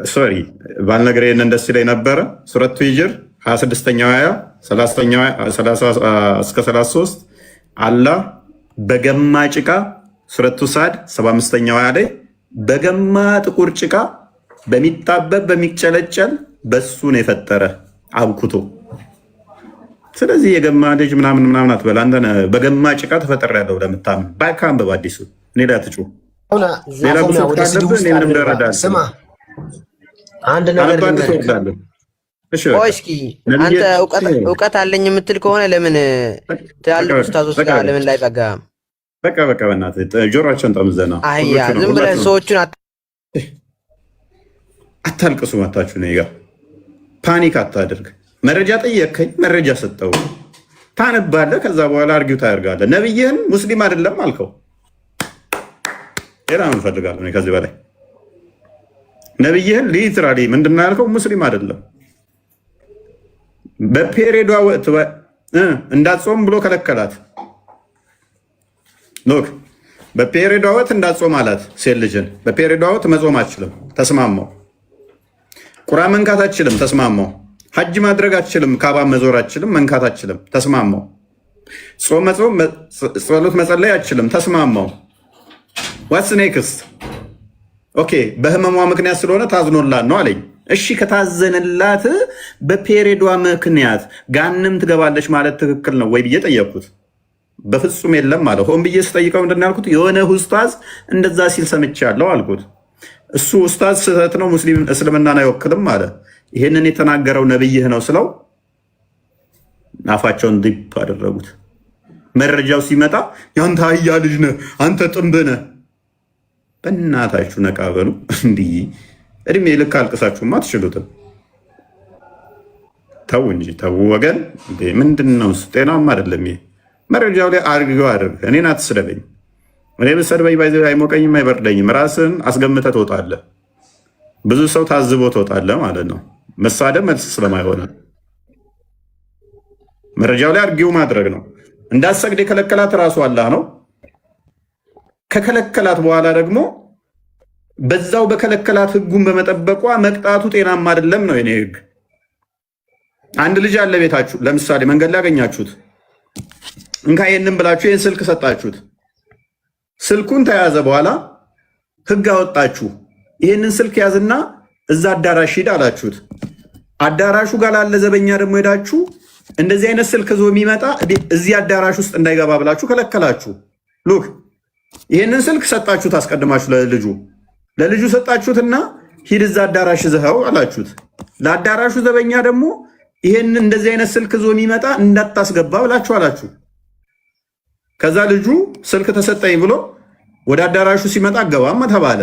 ሶሪ ባልነገር ይሄን ደስ ይለኝ ነበረ። ሱረቱ ሂጅር 26ኛው አያ 30ኛው 30 እስከ 33 አላህ በገማ ጭቃ ሱረቱ ሳድ 75ኛው አያ ላይ በገማ ጥቁር ጭቃ በሚጣበብ በሚጨለጨል በሱ ነው የፈጠረ አብኩቶ። ስለዚህ የገማ ልጅ ምናምን አትበላ አንተ በገማ ጭቃ ተፈጠረ ያለው ለምታምን ባካም በአዲሱ እኔ ላይ አትጩ ሌላ ብዙ ካለብህ እኔ ምንም ልረዳህ ስማ አንድ ነገር ልንገርህ። እስኪ አንተ እውቀት አለኝ የምትል ከሆነ ለምን ትላልቅ ኡስታዞች ጋር ለምን ላይ ጠጋ? በቃ በእናትህ ጆሮአቸውን ጠምዘና አህያ ዝም ብለህ ሰዎቹን አታልቅሱ። መታችሁ እኔ ጋር ፓኒክ አታድርግ። መረጃ ጠየቅከኝ፣ መረጃ ሰጠው። ታነባለህ፣ ከዛ በኋላ አርጊው ታደርጋለህ። ነብይህን ሙስሊም አይደለም አልከው። ሌላ ምን እፈልጋለሁ እኔ ከዚህ በላይ? ነብይህን ሊትራሊ ምንድን ነው ያልከው? ሙስሊም አይደለም። በፔሬዷ ወቅት እንዳትጾም ብሎ ከለከላት። ሎክ በፔሬዷ ወቅት እንዳትጾም አላት። ሴት ልጅን በፔሬዷ ወቅት መጾም አትችልም፣ ተስማማው። ቁርአን መንካት አትችልም፣ ተስማማው። ሐጅ ማድረግ አትችልም፣ ካባ መዞር አትችልም፣ መንካት አትችልም፣ ተስማማው። ጾም መጾም ጸሎት መጸለይ አትችልም፣ ተስማማው። ዋትስ ኔክስት? ኦኬ በህመሟ ምክንያት ስለሆነ ታዝኖላት ነው አለኝ። እሺ ከታዘንላት በፔሬዷ ምክንያት ጋንም ትገባለች ማለት ትክክል ነው ወይ ብዬ ጠየቅኩት። በፍጹም የለም አለ። ሆን ብዬ ስጠይቀው ምንድን ነው ያልኩት? የሆነ ኡስታዝ እንደዛ ሲል ሰምቻለሁ አልኩት። እሱ ኡስታዝ ስህተት ነው፣ ሙስሊም እስልምናን አይወክልም አለ። ይሄንን የተናገረው ነብይህ ነው ስለው አፋቸውን ዲፕ አደረጉት። መረጃው ሲመጣ ያንተ አህያ ልጅ ነህ አንተ ጥንብ ነህ። በእናታችሁ ነቃ በሉ። እንዲህ እድሜ ልክ አልቅሳችሁማ አትችሉትም። ተው እንጂ ተው ወገን። ምንድን ነው ጤናማ አይደለም ይሄ። መረጃው ላይ አድርገው አድርግ። እኔን አትስደበኝ። እኔ ብሰድበኝ ባይዘ አይሞቀኝም አይበርደኝም። ራስን አስገምተህ ትወጣለህ። ብዙ ሰው ታዝቦ ትወጣለህ ማለት ነው። መሳደብ መልስ ስለማይሆነ መረጃው ላይ አድርጊው ማድረግ ነው። እንዳትሰግድ የከለከላት ራሱ አላህ ነው። ከከለከላት በኋላ ደግሞ በዛው በከለከላት ህጉን በመጠበቋ መቅጣቱ ጤናማ አይደለም ነው የኔ ህግ። አንድ ልጅ አለ ቤታችሁ፣ ለምሳሌ መንገድ ላይ ያገኛችሁት፣ እንካ ይሄንን ብላችሁ ይሄን ስልክ ሰጣችሁት። ስልኩን ተያዘ በኋላ ህግ አወጣችሁ። ይሄንን ስልክ ያዝና እዛ አዳራሽ ሂድ አላችሁት። አዳራሹ ጋር ላለ ዘበኛ ደግሞ ሄዳችሁ እንደዚህ አይነት ስልክ ዞ የሚመጣ እዚህ አዳራሽ ውስጥ እንዳይገባ ብላችሁ ከለከላችሁ። ሉክ ይሄንን ስልክ ሰጣችሁት፣ አስቀድማችሁ ለልጁ ሰጣችሁትና ሂድ እዛ አዳራሽ ይዘኸው አላችሁት። ለአዳራሹ ዘበኛ ደግሞ ይሄንን እንደዚህ አይነት ስልክ ዞ የሚመጣ እንዳታስገባ ብላችሁ አላችሁ። ከዛ ልጁ ስልክ ተሰጠኝ ብሎ ወደ አዳራሹ ሲመጣ አገባም ተባለ።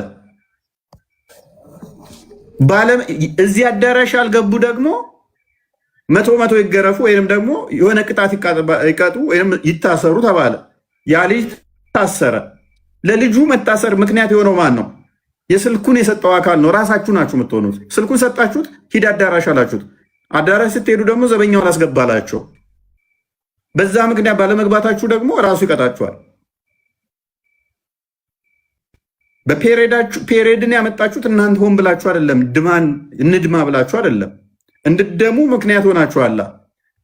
እዚህ አዳራሽ ያልገቡ ደግሞ መቶ ይገረፉ ወይም ደግሞ የሆነ ቅጣት ይቀጡ ወይም ይታሰሩ ተባለ። ያ ልጅ ታሰረ። ለልጁ መታሰር ምክንያት የሆነው ማን ነው? የስልኩን የሰጠው አካል ነው። ራሳችሁ ናችሁ የምትሆኑት። ስልኩን ሰጣችሁት፣ ሂድ አዳራሽ አላችሁት። አዳራሽ ስትሄዱ ደግሞ ዘበኛውን አስገባላቸው። በዛ ምክንያት ባለመግባታችሁ ደግሞ ራሱ ይቀጣችኋል። በፔሬድን ያመጣችሁት እናንተ ሆን ብላችሁ አይደለም፣ እንድማ ብላችሁ አይደለም፣ እንድደሙ ምክንያት ሆናችኋላ።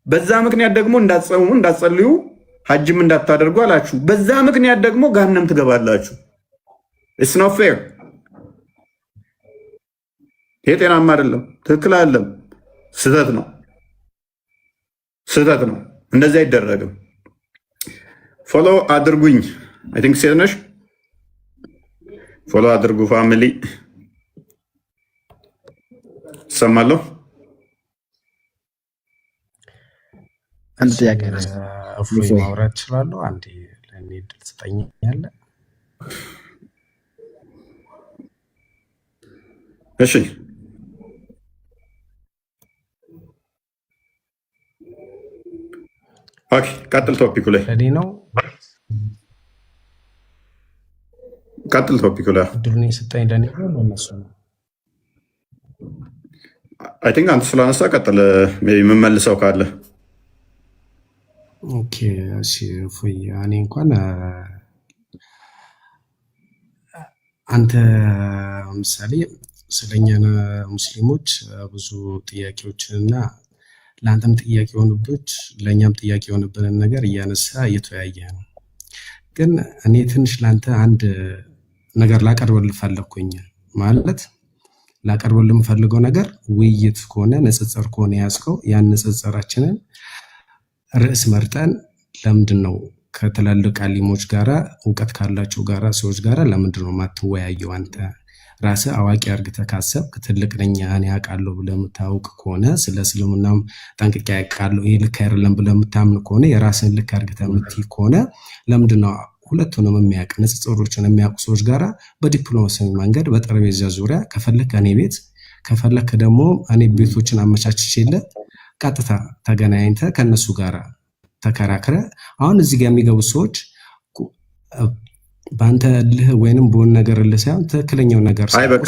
በዛ ምክንያት ደግሞ እንዳትጸሙ፣ እንዳትጸልዩ፣ ሐጅም እንዳታደርጉ አላችሁ። በዛ ምክንያት ደግሞ ገሃነም ትገባላችሁ። ኢትስ ኖት ፌር። ይሄ ጤናማ አይደለም፣ ትክክል አይደለም፣ ስህተት ነው። እንደዚህ አይደረግም። ፎሎ አድርጉኝ። አይ ቲንክ ሴት ነሽ። ፎሎ አድርጉ ፋሚሊ። ሰማለሁ። አንድ ጥያቄ እፎይ ማውራት እችላለሁ? አንዴ ለእኔ እድል ትሰጠኛለህ? እሺ ኦኬ፣ ቀጥል። ቶፒኩ ላይ ለእኔ ነው። ቀጥል። ቶፒኩ ላይ እድሉን የሰጠኝ ለእኔ ነው ለእነሱ ነው? አይ ቲንክ አንተ ስላነሳ ቀጥል። ሜይ ቢ የምመልሰው ካለ ኦኬ እሺ እፎይ እኔ እንኳን አንተ ምሳሌ ስለኛ ሙስሊሞች ብዙ ጥያቄዎችንና ለአንተም ጥያቄ የሆኑበት ለኛም ጥያቄ የሆነበንን ነገር እያነሳ እየተወያየ ነው። ግን እኔ ትንሽ ላንተ አንድ ነገር ላቀርብልህ ፈለኩኝ። ማለት ላቀርብልህ የምፈልገው ነገር ውይይት ከሆነ ንጽጽር ከሆነ ያስከው ያን ንጽጽራችንን ርዕስ መርጠን ለምንድነው ከተላልቅ አሊሞች ጋራ እውቀት ካላቸው ጋራ ሰዎች ጋራ ለምንድነው ማትወያየው? አንተ ራስህ አዋቂ አርግተህ ካሰብክ ትልቅ ነኝ እኔ አውቃለሁ ብለህ የምታውቅ ከሆነ ስለ እስልምናም ጠንቅቄ አውቃለሁ ይሄ ልክ አይደለም ብለህ የምታምን ከሆነ የራስህን ልክ አርግተህ የምትይ ከሆነ ለምንድነው ሁለቱንም የሚያውቅ ንጽጽሮችን የሚያውቁ ሰዎች ጋራ በዲፕሎማሲያዊ መንገድ በጠረጴዛ ዙሪያ ከፈለክ እኔ ቤት ከፈለክ ደግሞ እኔ ቤቶችን አመቻችቼልህ ቀጥታ ተገናኝተህ ከነሱ ጋራ ተከራክረ አሁን እዚህ ጋር የሚገቡ ሰዎች ባንተ ልህ ወይንም በሆነ ነገር ለሳይሆን ትክክለኛው ነገር አይ በቃ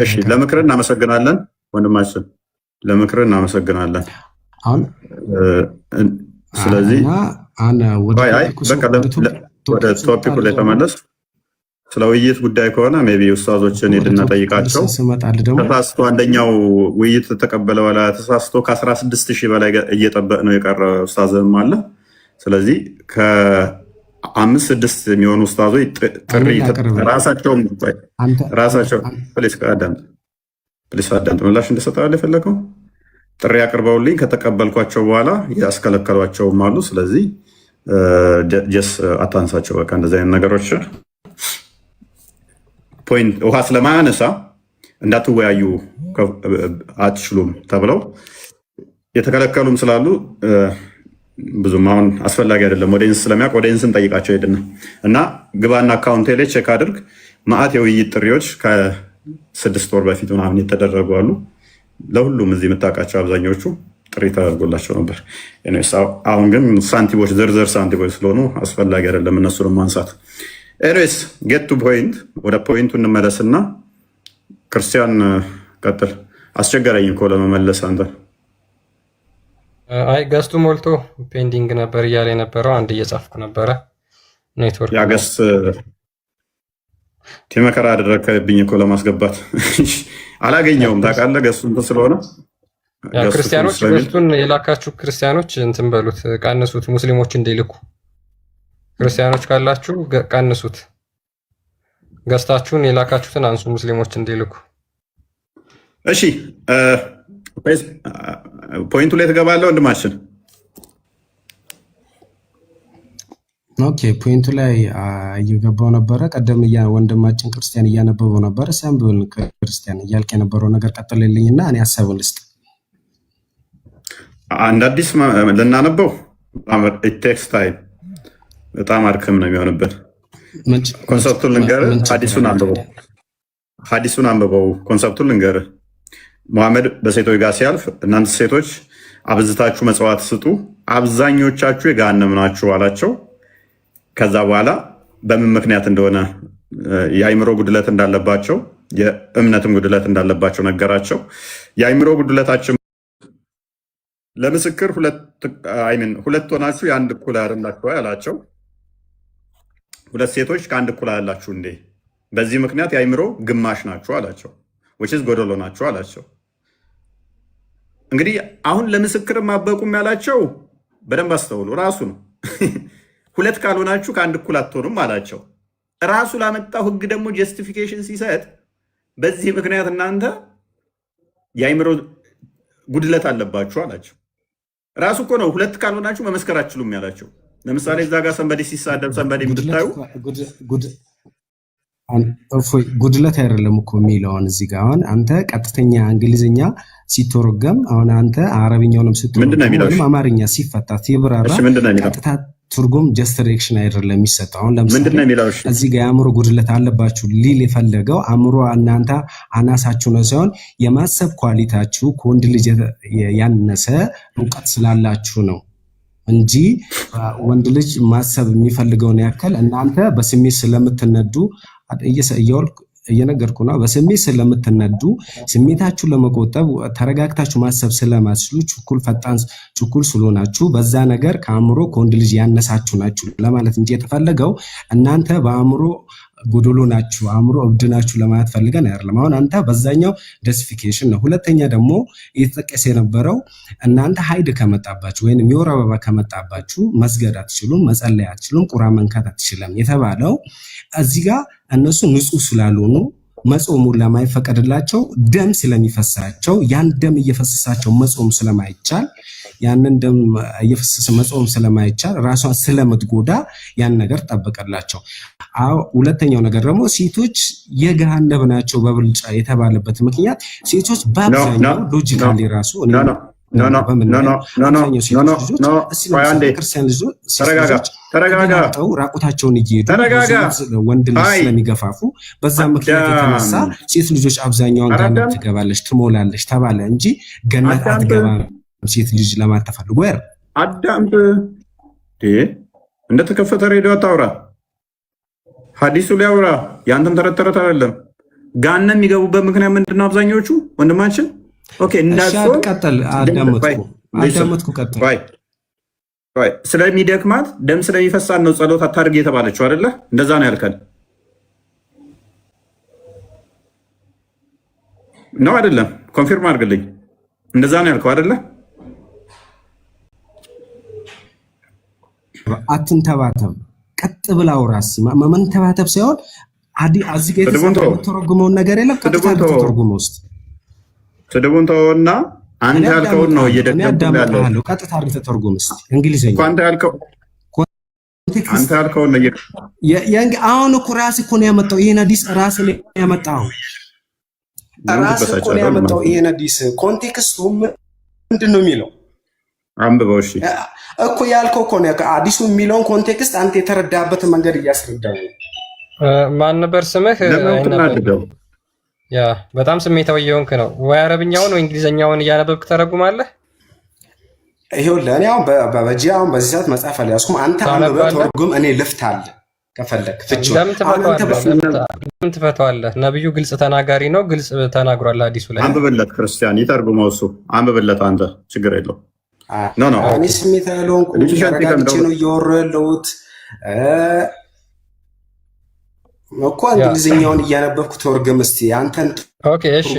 እሺ ለምክር እናመሰግናለን ወንድማችን ለምክር እናመሰግናለን። አሁን ስለዚህ አና ወደ ቶፒኩ ላይ ተመለስ። ስለ ውይይት ጉዳይ ከሆነ ሜቢ ኡስታዞችን ሄድና ጠይቃቸው። ተሳስቶ አንደኛው ውይይት ተቀበለ ወላ ተሳስቶ ከ16000 በላይ እየጠበቅ ነው የቀረ ኡስታዝም አለ። ስለዚህ ከ5-6 የሚሆኑ ኡስታዞች ጥሪ ራሳቸው ፕሊስ አዳምጥ ምላሽ እንደሰጠዋል የፈለገው ጥሪ አቅርበውልኝ ከተቀበልኳቸው በኋላ ያስከለከሏቸውም አሉ። ስለዚህ ጀስ አታንሳቸው። በቃ እንደዚህ አይነት ነገሮች ፖይንት ውሃ ስለማያነሳ እንዳትወያዩ አትችሉም ተብለው የተከለከሉም ስላሉ ብዙም አሁን አስፈላጊ አይደለም። ኦዲየንስ ስለሚያውቅ ኦዲየንስን ጠይቃቸው ሄድና እና ግባና አካውንቴ ላይ ቼክ አድርግ። ማአት የውይይት ጥሪዎች ከ6 ወር በፊት ምናምን የተደረጉ አሉ። ለሁሉም እዚህ የምታውቃቸው አብዛኞቹ ጥሪ ተደርጎላቸው ነበር። አሁን ግን ሳንቲቦች ዝርዝር ሳንቲቦች ስለሆኑ አስፈላጊ አይደለም እነሱንም ማንሳት። ኤኒዌይስ ጌት ቱ ፖይንት፣ ወደ ፖይንቱ እንመለስና ክርስቲያን ቀጥል። አስቸገረኝ እኮ ለመመለስ አንተ። አይ ገስቱ ሞልቶ ፔንዲንግ ነበር እያለ የነበረው አንድ እየጻፍኩ ነበረ። ኔትወርክ ያ ገስት ቲመከራ አደረከብኝ እኮ ለማስገባት አላገኘውም። ታውቃለህ ገስቱ እንትን ስለሆነ ክርስቲያኖች ገስቱን የላካችሁ ክርስቲያኖች እንትን በሉት ቀንሱት፣ ሙስሊሞች እንዲልኩ ክርስቲያኖች ካላችሁ ቀንሱት። ገስታችሁን የላካችሁትን አንሱ፣ ሙስሊሞች እንዲልኩ። እሺ ፖይንቱ ላይ ትገባለህ ወንድማችን። ኦኬ ፖይንቱ ላይ እየገባው ነበረ። ቀደም ወንድማችን ክርስቲያን እያነበበው ነበረ። ሳምብል ክርስቲያን እያልክ የነበረው ነገር ቀጥልልኝና እኔ ሀሳቡን ልስጥ። አንድ አዲስ ልናነበው ቴክስት ታይም በጣም አድክም ነው የሚሆንብን። ኮንሰፕቱን ልንገርህ፣ ሀዲሱን አንብበው። ኮንሰፕቱን ልንገርህ። ሙሐመድ በሴቶች ጋር ሲያልፍ እናንተ ሴቶች አብዝታችሁ መጽዋዕት ስጡ፣ አብዛኞቻችሁ የገሃነም ናችሁ አላቸው። ከዛ በኋላ በምን ምክንያት እንደሆነ የአይምሮ ጉድለት እንዳለባቸው የእምነትም ጉድለት እንዳለባቸው ነገራቸው። የአይምሮ ጉድለታችን ለምስክር ሁለት ሆናችሁ የአንድ እኩል አይደላችሁ አላቸው። ሁለት ሴቶች ከአንድ እኩል ያላችሁ እንዴ? በዚህ ምክንያት የአይምሮ ግማሽ ናችሁ አላቸው። ወይስ ጎደሎ ናችሁ አላቸው። እንግዲህ አሁን ለምስክርም አበቁም ያላቸው በደንብ አስተውሉ። ራሱ ነው ሁለት ካልሆናችሁ ከአንድ እኩል አትሆኑም አላቸው። ራሱ ላመጣው ህግ ደግሞ ጀስቲፊኬሽን ሲሰጥ በዚህ ምክንያት እናንተ የአይምሮ ጉድለት አለባችሁ አላቸው። ራሱ እኮ ነው ሁለት ካልሆናችሁ መመስከር አትችሉም ያላቸው። ለምሳሌ እዛ ጋር ሰንበዴ ሲሳደብ ሰንበዴ ብታዩ ጉድለት አይደለም እኮ የሚለውን እዚህ ጋር አሁን አንተ ቀጥተኛ እንግሊዝኛ ሲተረጎም አሁን አንተ አረብኛውንም ስትተረጎም አማርኛ ሲፈታ ሲብራራ ቀጥታ ትርጉም ጀስት ዲሬክሽን አይደለም የሚሰጠው። አሁን ለምሳሌ እዚህ ጋር የአእምሮ ጉድለት አለባችሁ ሊል የፈለገው አእምሮ እናንተ አናሳችሁ ነው ሳይሆን የማሰብ ኳሊታችሁ ከወንድ ልጅ ያነሰ እውቀት ስላላችሁ ነው እንጂ ወንድ ልጅ ማሰብ የሚፈልገውን ያክል እናንተ በስሜት ስለምትነዱ እየነገርኩ ነው። በስሜት ስለምትነዱ ስሜታችሁን ለመቆጠብ ተረጋግታችሁ ማሰብ ስለማትችሉ ችኩል ስለሆናችሁ በዛ ነገር ከአእምሮ ከወንድ ልጅ ያነሳችሁ ናችሁ ለማለት እንጂ የተፈለገው እናንተ በአእምሮ ጎዶሎ ናችሁ፣ አእምሮ እብድ ናችሁ ለማለት ፈልገን አይደለም። አሁን አንተ በዛኛው ደስፊኬሽን ነው። ሁለተኛ ደግሞ እየተጠቀሰ የነበረው እናንተ ሀይድ ከመጣባችሁ ወይም የወር አበባ ከመጣባችሁ መስገድ አትችሉም፣ መጸለይ አትችሉም፣ ቁርአን መንካት አትችልም የተባለው እዚህ ጋር እነሱ ንጹህ ስላልሆኑ መጾሙን ለማይፈቀድላቸው ደም ስለሚፈሳቸው ያን ደም እየፈሰሳቸው መጾም ስለማይቻል ያንን ደም እየፈሰሰ መጾም ስለማይቻል ራሷን ስለምትጎዳ ያን ነገር ጠበቀላቸው። ሁለተኛው ነገር ደግሞ ሴቶች የገሃነብ ናቸው በብልጫ የተባለበት ምክንያት ሴቶች በአብዛኛው ሎጂካሊ ራሱ ራቁታቸውን እየሄዱ ወንድ ልጅ ስለሚገፋፉ በዛ ምክንያት የተነሳ ሴት ልጆች አብዛኛውን ገነት ትገባለች ትሞላለች ተባለ እንጂ ገነት አትገባም ሴት ልጅ ለማለት ተፈልጎ ያር አዳምጥ እንደተከፈተ ሬዲዮ አታውራ፣ ሐዲሱ ላይ አውራ። ያንተን ተረተረት አይደለም። ገሃነም የሚገቡበት ምክንያት ምንድነው? አብዛኞቹ ወንድማችን ኦኬ እንዳልኩ ቀጥል። አዳመጥኩ ቀጥል። ስለሚደክማት ደም ስለሚፈሳት ነው ጸሎት አታድርግ የተባለችው አይደለ? እንደዛ ነው ያልከን ነው አይደለም? ኮንፊርም አድርግልኝ። እንደዛ ነው ያልከው አይደለ? አትንተባተብ፣ ቀጥ ብላ አውራስ መንተባተብ ሳይሆን እዚህ ጋር የተረጎመውን ነገር የለም። ቀጥታ ተተርጉመው ውስጥ ስድቡን ተወውና አንተ ያልከውን ነው እየደገምኩ ያለው። ቀጥታ ተተርጉም እስቲ እንግሊዘኛ አንተ ያልከውን ነው አሁን እኮ ራስ እኮ ነው ያመጣው። ይሄን ሐዲስ ራስ ነው ያመጣው። ራስ እኮ ነው ያመጣው። ይሄን ሐዲስ ኮንቴክስቱ ምንድን ነው የሚለው? አንብበው እሺ እኮ ያልከው እኮ ነው ሐዲሱ የሚለውን ኮንቴክስት አንተ የተረዳበትን መንገድ እያስረዳው ነው። ማን ነበር ስምህ? ያ በጣም ስሜታዊ የሆንክ ነው። ወይ አረብኛውን ወይ እንግሊዘኛውን እያነበብክ ተረጉማለህ? ይሄው ለኔ አሁን በዚህ ሰዓት መጽሐፍ አልያዝኩም። አንተ አንብበህ ተረጉም፣ እኔ ልፍታለህ ከፈለክ ፍቺው። ለምን ትፈታዋለህ? ነብዩ ግልጽ ተናጋሪ ነው፣ ግልጽ ተናግሯል ሐዲሱ ላይ። አንብብለት ክርስቲያን ይተርጉመው እሱ። አንብብለት አንተ፣ ችግር የለው። ኖ እኔ ስሜታዊ ያለውን ተረጋግቼ ነው እያወራሁ ያለሁት እኮ። እንግሊዝኛውን እያነበብኩ ተርጉም እስቲ አንተን። ኦኬ እሺ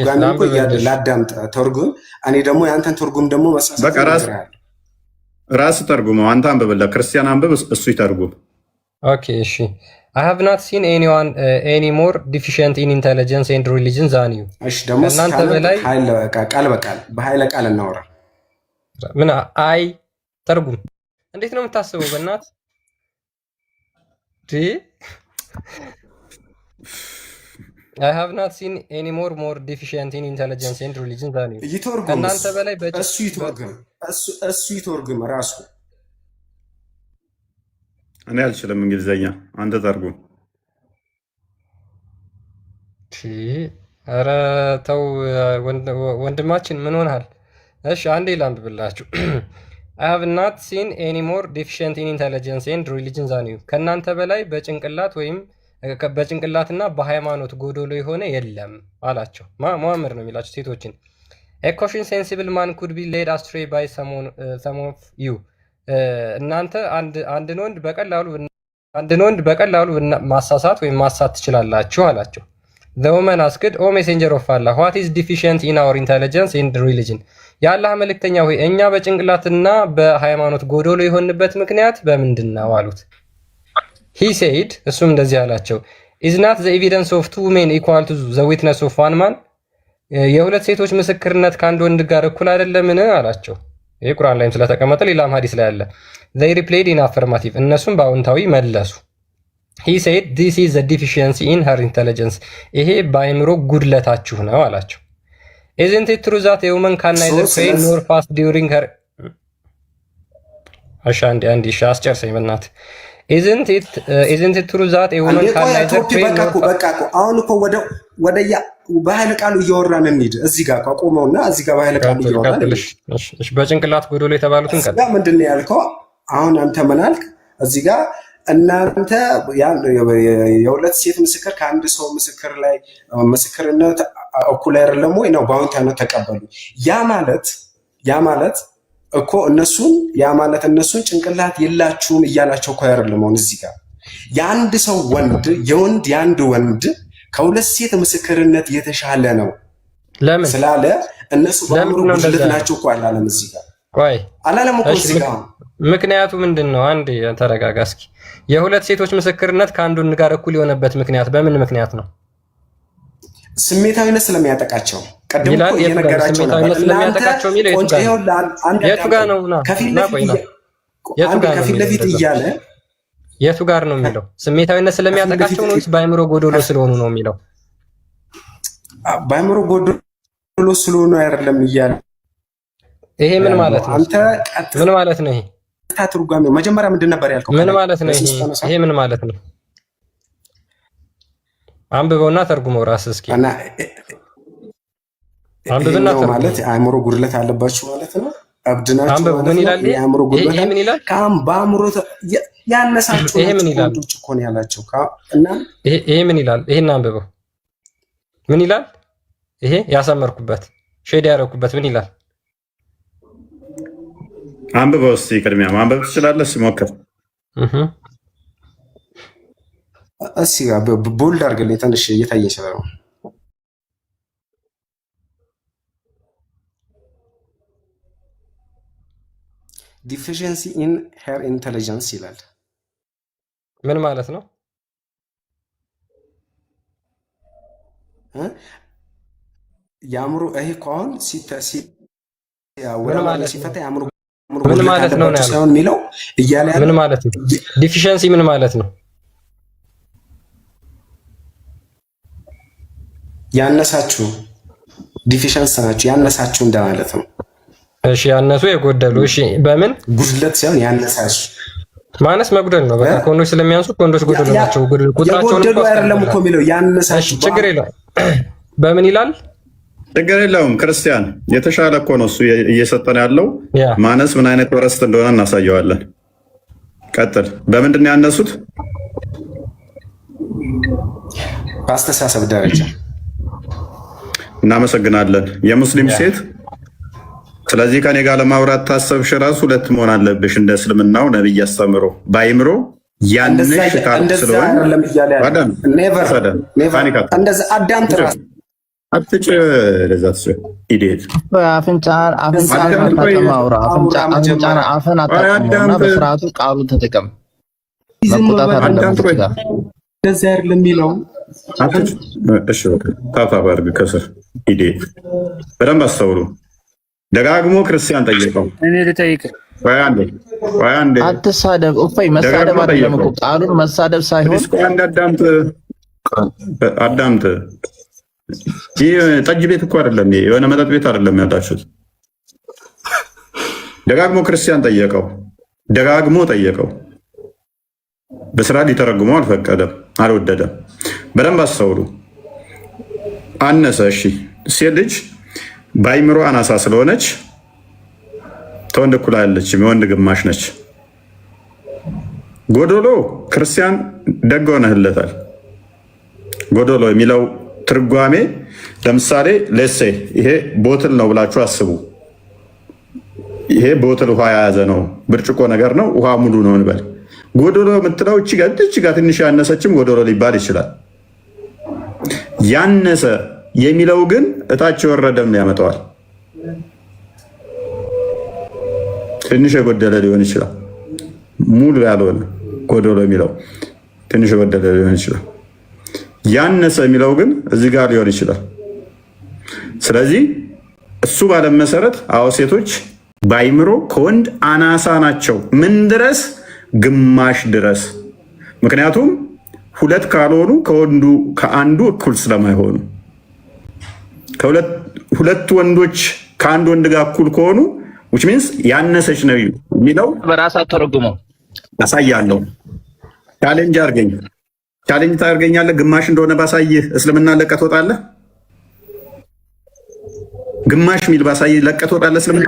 ላዳምጥ ተርጉም። እኔ ደግሞ ያንተን ተርጉም ደግሞ በቃ ራስ ተርጉመው። አንተ አንብብለት ክርስቲያን፣ አንብብ እሱ ይተርጉም። ኦኬ እሺ I have not seen anyone any more deficient in intelligence and religion than you። እሺ ደግሞ እናንተ በላይ ቃል በቃል በኃይለ ቃል እናወራ። ምን አይ ተርጉም። እንዴት ነው የምታስበው? በእናት I have not seen any more deficient in intelligence and religion than you። እናንተ በላይ እሱ ይተርጉም ራሱ። እኔ አልችልም እንግሊዘኛ፣ አንተ ተርጉም። ኧረ ተው ወንድማችን ምን ሆነሃል? እሺ አንዴ ላንብብላችሁ። I have not seen any more deficient in intelligence and religion than you። ከእናንተ በላይ በጭንቅላትና በሃይማኖት ጎዶሎ የሆነ የለም አላቸው። ሙሐመድ ነው የሚላቸው ሴቶችን። A caution sensible man could be led astray by some of you። እናንተ አንድን ወንድ በቀላሉ ማሳሳት ወይም ማሳት ትችላላችሁ አላቸው። The woman asked, O messenger of Allah, what is deficient in our intelligence and religion? የአላህ መልእክተኛ ሆይ እኛ በጭንቅላትና በሃይማኖት ጎዶሎ የሆንበት ምክንያት በምንድን ነው አሉት። He said, እሱም እንደዚህ አላቸው፣ Is not the evidence of two men equal to the witness of one man? የሁለት ሴቶች ምስክርነት ከአንድ ወንድ ጋር እኩል አይደለምን አላቸው። ይሄ ቁርአን ላይም ስለተቀመጠ ሌላም ሐዲስ ላይ አለ። They replied in affirmative። እነሱም በአዎንታዊ መለሱ። He said, This is the deficiency in her intelligence። ይሄ በአእምሮ ጉድለታችሁ ነው አላቸው። Isn't it true that a woman can neither pray nor fast during her አንዴ አስጨርሰኝ በእናትህ። Isn't it true that a woman can neither pray nor በቃ አሁን እኮ ወደያ በኃይለ ቃሉ እያወራን እንሂድ። እዚህ ጋር ቆመውና እዚህ ጋር በኃይለ ቃሉ እያወራን በጭንቅላት ጎዶሎ የተባሉትን ምንድን ነው ያልከው? አሁን አንተ ምን አልክ? እዚህ ጋር እናንተ የሁለት ሴት ምስክር ከአንድ ሰው ምስክር ላይ ምስክርነት እኩል አይደለም ወይ ነው? በአዎንታ ነው ተቀበሉ። ያ ማለት እኮ እነሱን ጭንቅላት የላችሁም እያላቸው እኮ አይደለም። አሁን እዚህ ጋር የአንድ ወንድ ከሁለት ሴት ምስክርነት የተሻለ ነው ስላለ እነሱ በአእምሮ ጉድለት ናቸው እኮ አላለም። እዚህ ጋር ቆይ አላለም እኮ እዚህ ጋር ምክንያቱ ምንድን ነው? አንድ ተረጋጋ እስኪ። የሁለት ሴቶች ምስክርነት ከአንዱ ጋር እኩል የሆነበት ምክንያት በምን ምክንያት ነው? ስሜታዊነት ስለሚያጠቃቸው ቀደም እኮ እየነገራቸው ነበር። ስለሚያጠቃቸው የሚለው የቱ ጋር ነው? ከፊት ለፊት እያለ የቱ ጋር ነው የሚለው? ስሜታዊነት ስለሚያጠቃቸው ነው ወይስ በአእምሮ ጎዶሎ ስለሆኑ ነው የሚለው? በአእምሮ ጎዶሎ ስለሆኑ አይደለም እያለ። ይሄ ምን ማለት ነው? ምን ማለት ነው? ይሄ ትርጓሜው መጀመሪያ ምንድን ነበር ያልከው? ምን ማለት ነው? ይሄ ምን ማለት ነው? አንብበውና ተርጉመው ራስህ እስኪ። አንብብና ተርጉመው። ማለት አእምሮ ጉድለት አለባችሁ ማለት ነው። አብድናችሁ አንብብ። ምን ይላል? ይሄ ምን ይላል? በአእምሮ ያነሳችሁ ወንዶች እኮ ነው ያላቸው። እና ይሄ ምን ይላል? ይሄን አንብበው። ምን ይላል? ይሄ ያሰመርኩበት ሼድ ያደረኩበት ምን ይላል? አንብበው እስኪ። ቅድሚያ ማንበብ ትችላለህ? ሲሞክር እስኪ ቦልድ አድርግልኝ ትንሽ እየታየ ይችላል። ዲፊሽንሲ ኢን ሄር ኢንተሊጀንስ ይላል። ምን ማለት ነው? የአእምሮ ይሄ እኮ አሁን ሲፈታ የአእምሮ ምን ማለት ነው ሳይሆን የሚለው እያለ ምን ማለት ነው? ዲፊሽንሲ ምን ማለት ነው? ያነሳችሁ ዲፊሽንስ ናችሁ ያነሳችሁ እንደማለት ነው። እሺ ያነሱ የጎደሉ። እሺ በምን ጉድለት ሳይሆን ያነሳሽ ማነስ መጉደል ነው። በቃ ኮንዶች ስለሚያንሱ ኮንዶች ጎደሉ ናቸው። ቁጥራቸውን አይደለም እኮ የሚለው ያነሳሽ። ችግር የለውም። በምን ይላል? ችግር የለውም። ክርስቲያን የተሻለ እኮ ነው እሱ እየሰጠን ያለው። ማነስ ምን አይነት ወረስት እንደሆነ እናሳየዋለን። ቀጥል። በምንድን ነው ያነሱት? በአስተሳሰብ ደረጃ። እናመሰግናለን። የሙስሊም ሴት ስለዚህ ከኔ ጋር ለማውራት ታሰብሽ ራሱ ሁለት መሆን አለብሽ። እንደ እስልምናው ነብይ አስተምሮ ባይምሮ ያንሽ በስርዓቱ ቃሉን ተጠቀም። እንደዚህ አይደለም የሚለው። ታታባርግ ከስር ኢዴት በደንብ አስተውሉ። ደጋግሞ ክርስቲያን ጠየቀው። እኔ ልጠይቅ። አትሳደብ። እፎይ መሳደብ አይደለም እኮ ቃሉን መሳደብ ሳይሆን አዳምጥ። ይህ ጠጅ ቤት እኮ አይደለም፣ የሆነ መጠጥ ቤት አይደለም ያላችሁት። ደጋግሞ ክርስቲያን ጠየቀው። ደጋግሞ ጠየቀው። በስራ ሊተረጉመው አልፈቀደም፣ አልወደደም። በደንብ አስተውሉ። አነሰ። እሺ ሴት ልጅ በአይምሮ አናሳ ስለሆነች ተወንድ እኩል አይደለችም፣ የወንድ ግማሽ ነች። ጎዶሎ ክርስቲያን ደግ ሆነህለታል። ጎዶሎ የሚለው ትርጓሜ ለምሳሌ ሌሴ ይሄ ቦትል ነው ብላችሁ አስቡ። ይሄ ቦትል ውሃ የያዘ ነው፣ ብርጭቆ ነገር ነው፣ ውሃ ሙሉ ነው እንበል። ጎዶሎ የምትለው እቺ ጋር ትንሽ ያነሰችም ጎዶሎ ሊባል ይችላል። ያነሰ የሚለው ግን እታች የወረደም ያመጣዋል። ትንሽ የጎደለ ሊሆን ይችላል። ሙሉ ያልሆነ ጎዶሎ የሚለው ትንሽ የጎደለ ሊሆን ይችላል። ያነሰ የሚለው ግን እዚህ ጋር ሊሆን ይችላል። ስለዚህ እሱ ባለም መሰረት አዎ ሴቶች በአይምሮ ከወንድ አናሳ ናቸው። ምን ድረስ? ግማሽ ድረስ። ምክንያቱም ሁለት ካልሆኑ ከአንዱ እኩል ስለማይሆኑ ሁለት ወንዶች ከአንድ ወንድ ጋር እኩል ከሆኑ which means ያነሰች ነው የሚለው በራሳ ተረጉመው አሳያለሁ። ቻሌንጅ አድርገኝ። ቻሌንጅ ታደርገኛለህ። ግማሽ እንደሆነ ባሳይህ እስልምና ለቀህ ትወጣለህ። ግማሽ ሚል ባሳይህ ለቀህ ትወጣለህ እስልምና።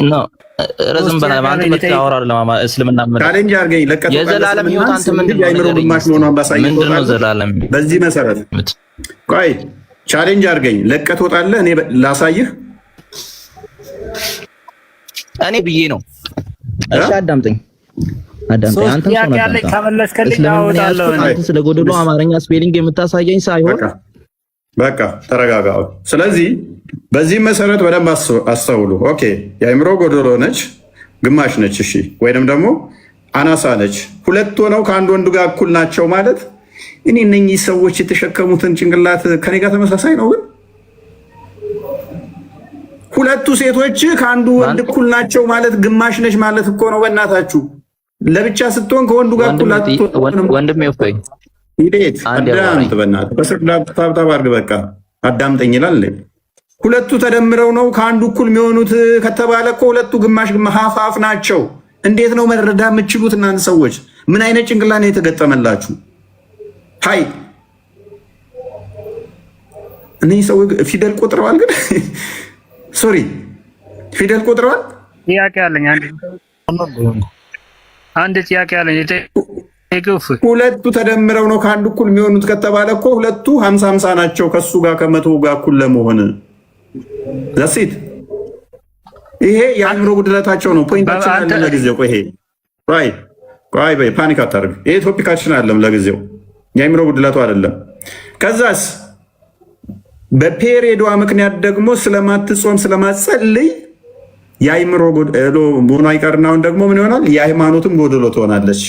ኖ ረዝም በላ አንተ መታወራ ለማማ እስልምና ማለት ቻሌንጅ አድርገኝ ለቀጥ የዘላለም ህይወት አንተ ምንድነው የአይምሮ ግማሽ መሆኗን ባሳየው ምንድነው ዘላለም በዚህ መሰረት ቆይ ቻሌንጅ አድርገኝ ለቀጥ ወጣለህ እኔ ላሳይህ እኔ ብዬ ነው እሺ አዳምጠኝ አንተ ያለ ያለ ከመለስከልኝ አወጣለሁ አንተ ስለ ጎደሎ አማርኛ ስፔሊንግ የምታሳየኝ ሳይሆን በቃ ተረጋጋው ስለዚህ በዚህ መሰረት በደንብ አስተውሉ ኦኬ የአይምሮ ጎደሎ ነች ግማሽ ነች እሺ ወይንም ደግሞ አናሳ ነች ሁለት ሆነው ከአንድ ወንድ ጋር እኩል ናቸው ማለት እኔ እነኚህ ሰዎች የተሸከሙትን ጭንቅላት ከኔ ጋር ተመሳሳይ ነው ግን ሁለቱ ሴቶች ከአንዱ ወንድ እኩል ናቸው ማለት ግማሽ ነች ማለት እኮ ነው በእናታችሁ ለብቻ ስትሆን ከወንዱ ጋር እኩል አትሆንም ወንድሜ እፎይ ይዴት አዳምጥ በእናትህ በስርዓት ታብታብ አድርግ በቃ አዳምጠኝ ይላል ሁለቱ ተደምረው ነው ከአንዱ እኩል የሚሆኑት ከተባለ እኮ ሁለቱ ግማሽ ሀፍ ናቸው እንዴት ነው መረዳ የምትችሉት እናንተ ሰዎች ምን አይነት ጭንቅላት ነው የተገጠመላችሁ ሃይ እነዚህ ሰዎች ፊደል ቆጥረዋል ግን ሶሪ ፊደል ቆጥረዋል ጥያቄ አለኝ አንድ ጥያቄ አለኝ ሁለቱ ተደምረው ነው ከአንዱ እኩል የሚሆኑት ከተባለ እኮ ሁለቱ 50-50 ናቸው ከሱ ጋር ከመቶ ጋር እኩል ለመሆን ዘሲት ይሄ የአእምሮ ጉድለታቸው ነው ፖይንታችን አለ ለጊዜው ቆይ ፓኒክ አታርግ ይሄ ቶፒካችን አይደለም ለጊዜው የአእምሮ ጉድለቱ አይደለም ከዛስ በፔሪዮዷ ምክንያት ደግሞ ስለማትጾም ስለማትጸልይ የአእምሮ ጎደሎ መሆኗ ይቀርናውን ደግሞ ምን ይሆናል የሃይማኖትም ጎደሎ ትሆናለች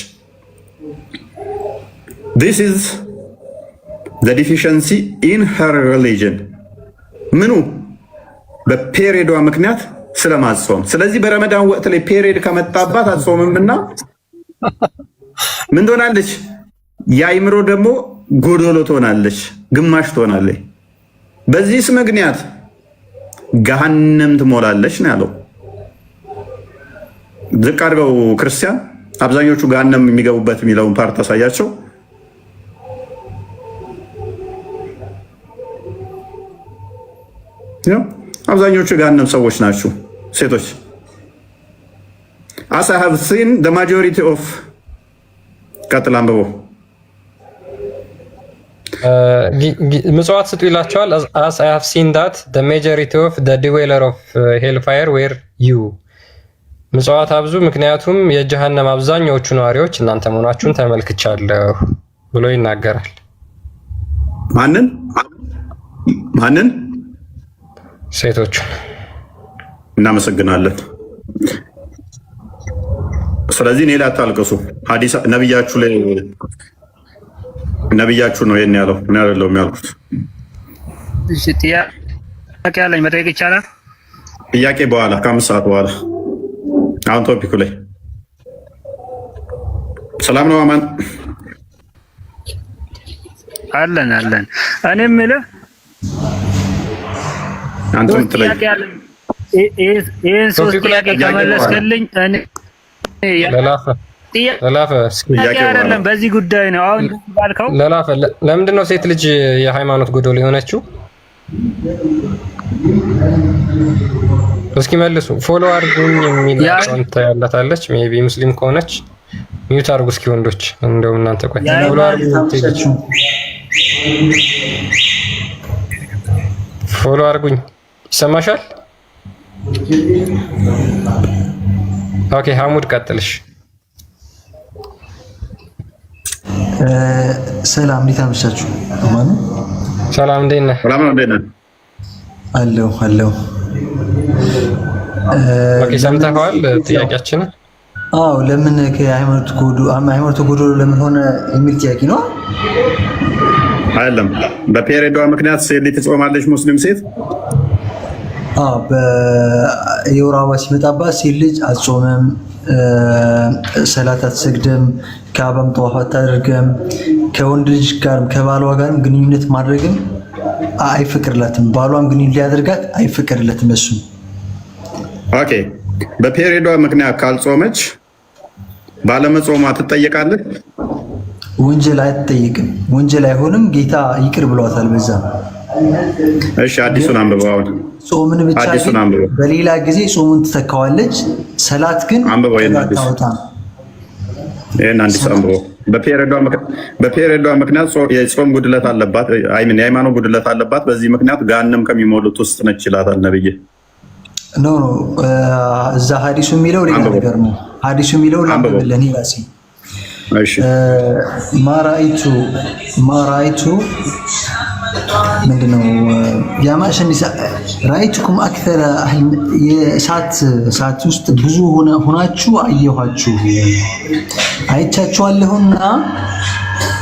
This is the deficiency in her religion ምኑ በፔሪዮዷ ምክንያት ስለማትጾም ስለዚህ በረመዳን ወቅት ላይ ፔሪዮድ ከመጣባት አትጾምምና ምን ትሆናለች የአእምሮ ደግሞ ጎደሎ ትሆናለች ግማሽ ትሆናለች በዚህስ ምክንያት ገሃነም ትሞላለች ነው ያለው ዝቅ አድርገው ክርስቲያን አብዛኞቹ ገሃነም የሚገቡበት የሚለውን ፓርት አሳያቸው አብዛኞቹ ገሃነም ሰዎች ናቸው ሴቶች as I have seen the majority of ቀጥላምበው ምጽዋት ስጡ ይላቸዋል as I have seen that the majority of the dweller of hellfire were you ምጽዋት አብዙ ምክንያቱም የጀሃነም አብዛኛዎቹ ነዋሪዎች እናንተ መሆናችሁን ተመልክቻለሁ ብሎ ይናገራል ማንን ሴቶቹ እናመሰግናለን ስለዚህ እኔ ላይ አታልቅሱ ሐዲስ ነብያችሁ ላይ ነብያችሁ ነው የኔ ያለው ምን ያለው የሚያልኩት እሺ ጥያቄ አለኝ መጠየቅ ይቻላል ጥያቄ በኋላ ከአምስት ሰዓት በኋላ አሁን ቶፒኩ ላይ ሰላም ነው አማን አለን እኔ የምልህ አንተ ምትለኝ ይሄን ሶስት ጥያቄ ከመለስክልኝ እኔ ለላፈ ጥያቄ አይደለም በዚህ ጉዳይ ነው አሁን ባልከው ለላፈ ለምንድን ነው ሴት ልጅ የሃይማኖት ጎደሎ የሆነችው እስኪ መልሱ ፎሎ አድርጉኝ የሚል አካውንት ያላታለች ሜቢ ሙስሊም ከሆነች ሚዩት አድርጉ እስኪ ወንዶች እንደው እናንተ ቆይ ፎሎ አድርጉኝ ፎሎ አድርጉኝ ይሰማሻል ኦኬ ሐሙድ ቀጥልሽ ሰላም እንዴት አመሻችሁ ማን ሰላም እንዴት ነህ ሰላም ነው እንዴት ነህ አለው ኦኬ ሰምተኸዋል ጥያቄያችንን አዎ ለምን ከሃይማኖት ጎደሎ ለምን ሆነ የሚል ጥያቄ ነው አይደለም በፔሪዮዷ ምክንያት ሴት ልጅ ትጾማለች ሙስሊም ሴት የወር አበባ ሲመጣባት ሴት ልጅ አትጾምም ሰላት አትሰግድም ከአባም ጠዋፍ አታደርግም ከወንድ ልጅ ጋርም ከባሏ ጋርም ግንኙነት ማድረግም አይፈቅድላትም ባሏም ግንኙነት ሊያደርጋት አይፈቅድላትም እሱ ኦኬ በፔሪዮዷ ምክንያት ካልጾመች ባለመጾሟ ትጠየቃለች ወንጀል አይጠይቅም ወንጀል አይሆንም ጌታ ይቅር ብሏታል በዛ እሺ አዲሱን አንብበው። አሁን ጾምን ብቻ አዲሱን አንብበው። በሌላ ጊዜ ጾምን ትተካዋለች። ሰላት ግን አንብበው። ይሄን አዲስ አንብበው። በፔሬዷ ምክንያት የጾም ጉድለት አለባት፣ አይምን የሃይማኖት ጉድለት አለባት። በዚህ ምክንያት ገሃነም ከሚሞሉት ውስጥ ነች ይላታል ነብይ። ኖ እዛ ሀዲሱ የሚለው ሌላ ነገር ነው። ሀዲሱ የሚለው ላንብብልህ ራሴ። እሺ ማራይቱ ምንድነው? ያማሽን ራይቱኩም አክተረ የእሳት ውስጥ ብዙ ሆናችሁ አየኋችሁ አይቻችኋለሁና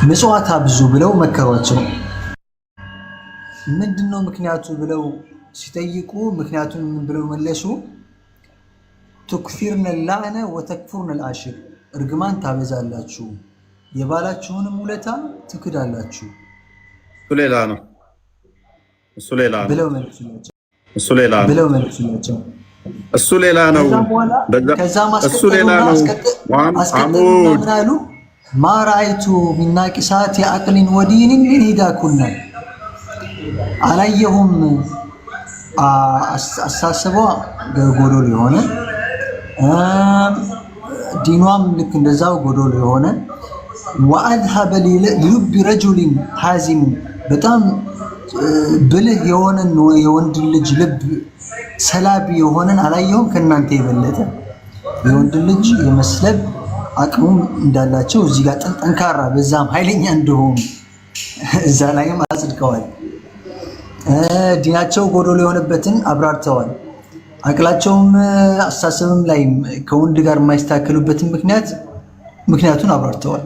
ምጽዋት አብዙ ብለው መከሯቸው። ምንድነው ምክንያቱ ብለው ሲጠይቁ ምክንያቱን ምን ብለው መለሱ? ትክፊርነ ላዕነ ወተክፉርነ ልአሽር፣ እርግማን ታበዛላችሁ የባላችሁንም ውለታ ትክዳላችሁ። ሌላ ነው እሱ ሌላ ነው ብለው መልሱላቸው። እሱ ሌላ ነው ብለው መልሱላቸው። እሱ ሌላ ነው። ከዛ እሱ ሌላ ነው። ምን አሉ? ማራይቱ ሚናቂሳት የአቅሊን ወዲንን ምን ሂዳኩና አላየሁም። አሳስቧ ጎዶሎ የሆነ ዲኗም ልክ እንደዛው ጎዶሎ የሆነ ወአድሀበ ሊሉብ ረጁሊን ሐዚም በጣም ብልህ የሆነን የወንድ ልጅ ልብ ሰላቢ የሆነን አላየሁም ከእናንተ የበለጠ የወንድ ልጅ የመስለብ አቅሙም እንዳላቸው እዚህ ጋር ጠንካራ በዛም ኃይለኛ እንደሆኑ እዛ ላይም አጽድቀዋል። ዲናቸው ጎዶሎ የሆነበትን አብራርተዋል። አቅላቸውም አስተሳሰብም ላይ ከወንድ ጋር የማይስተካከሉበትን ምክንያቱን አብራርተዋል።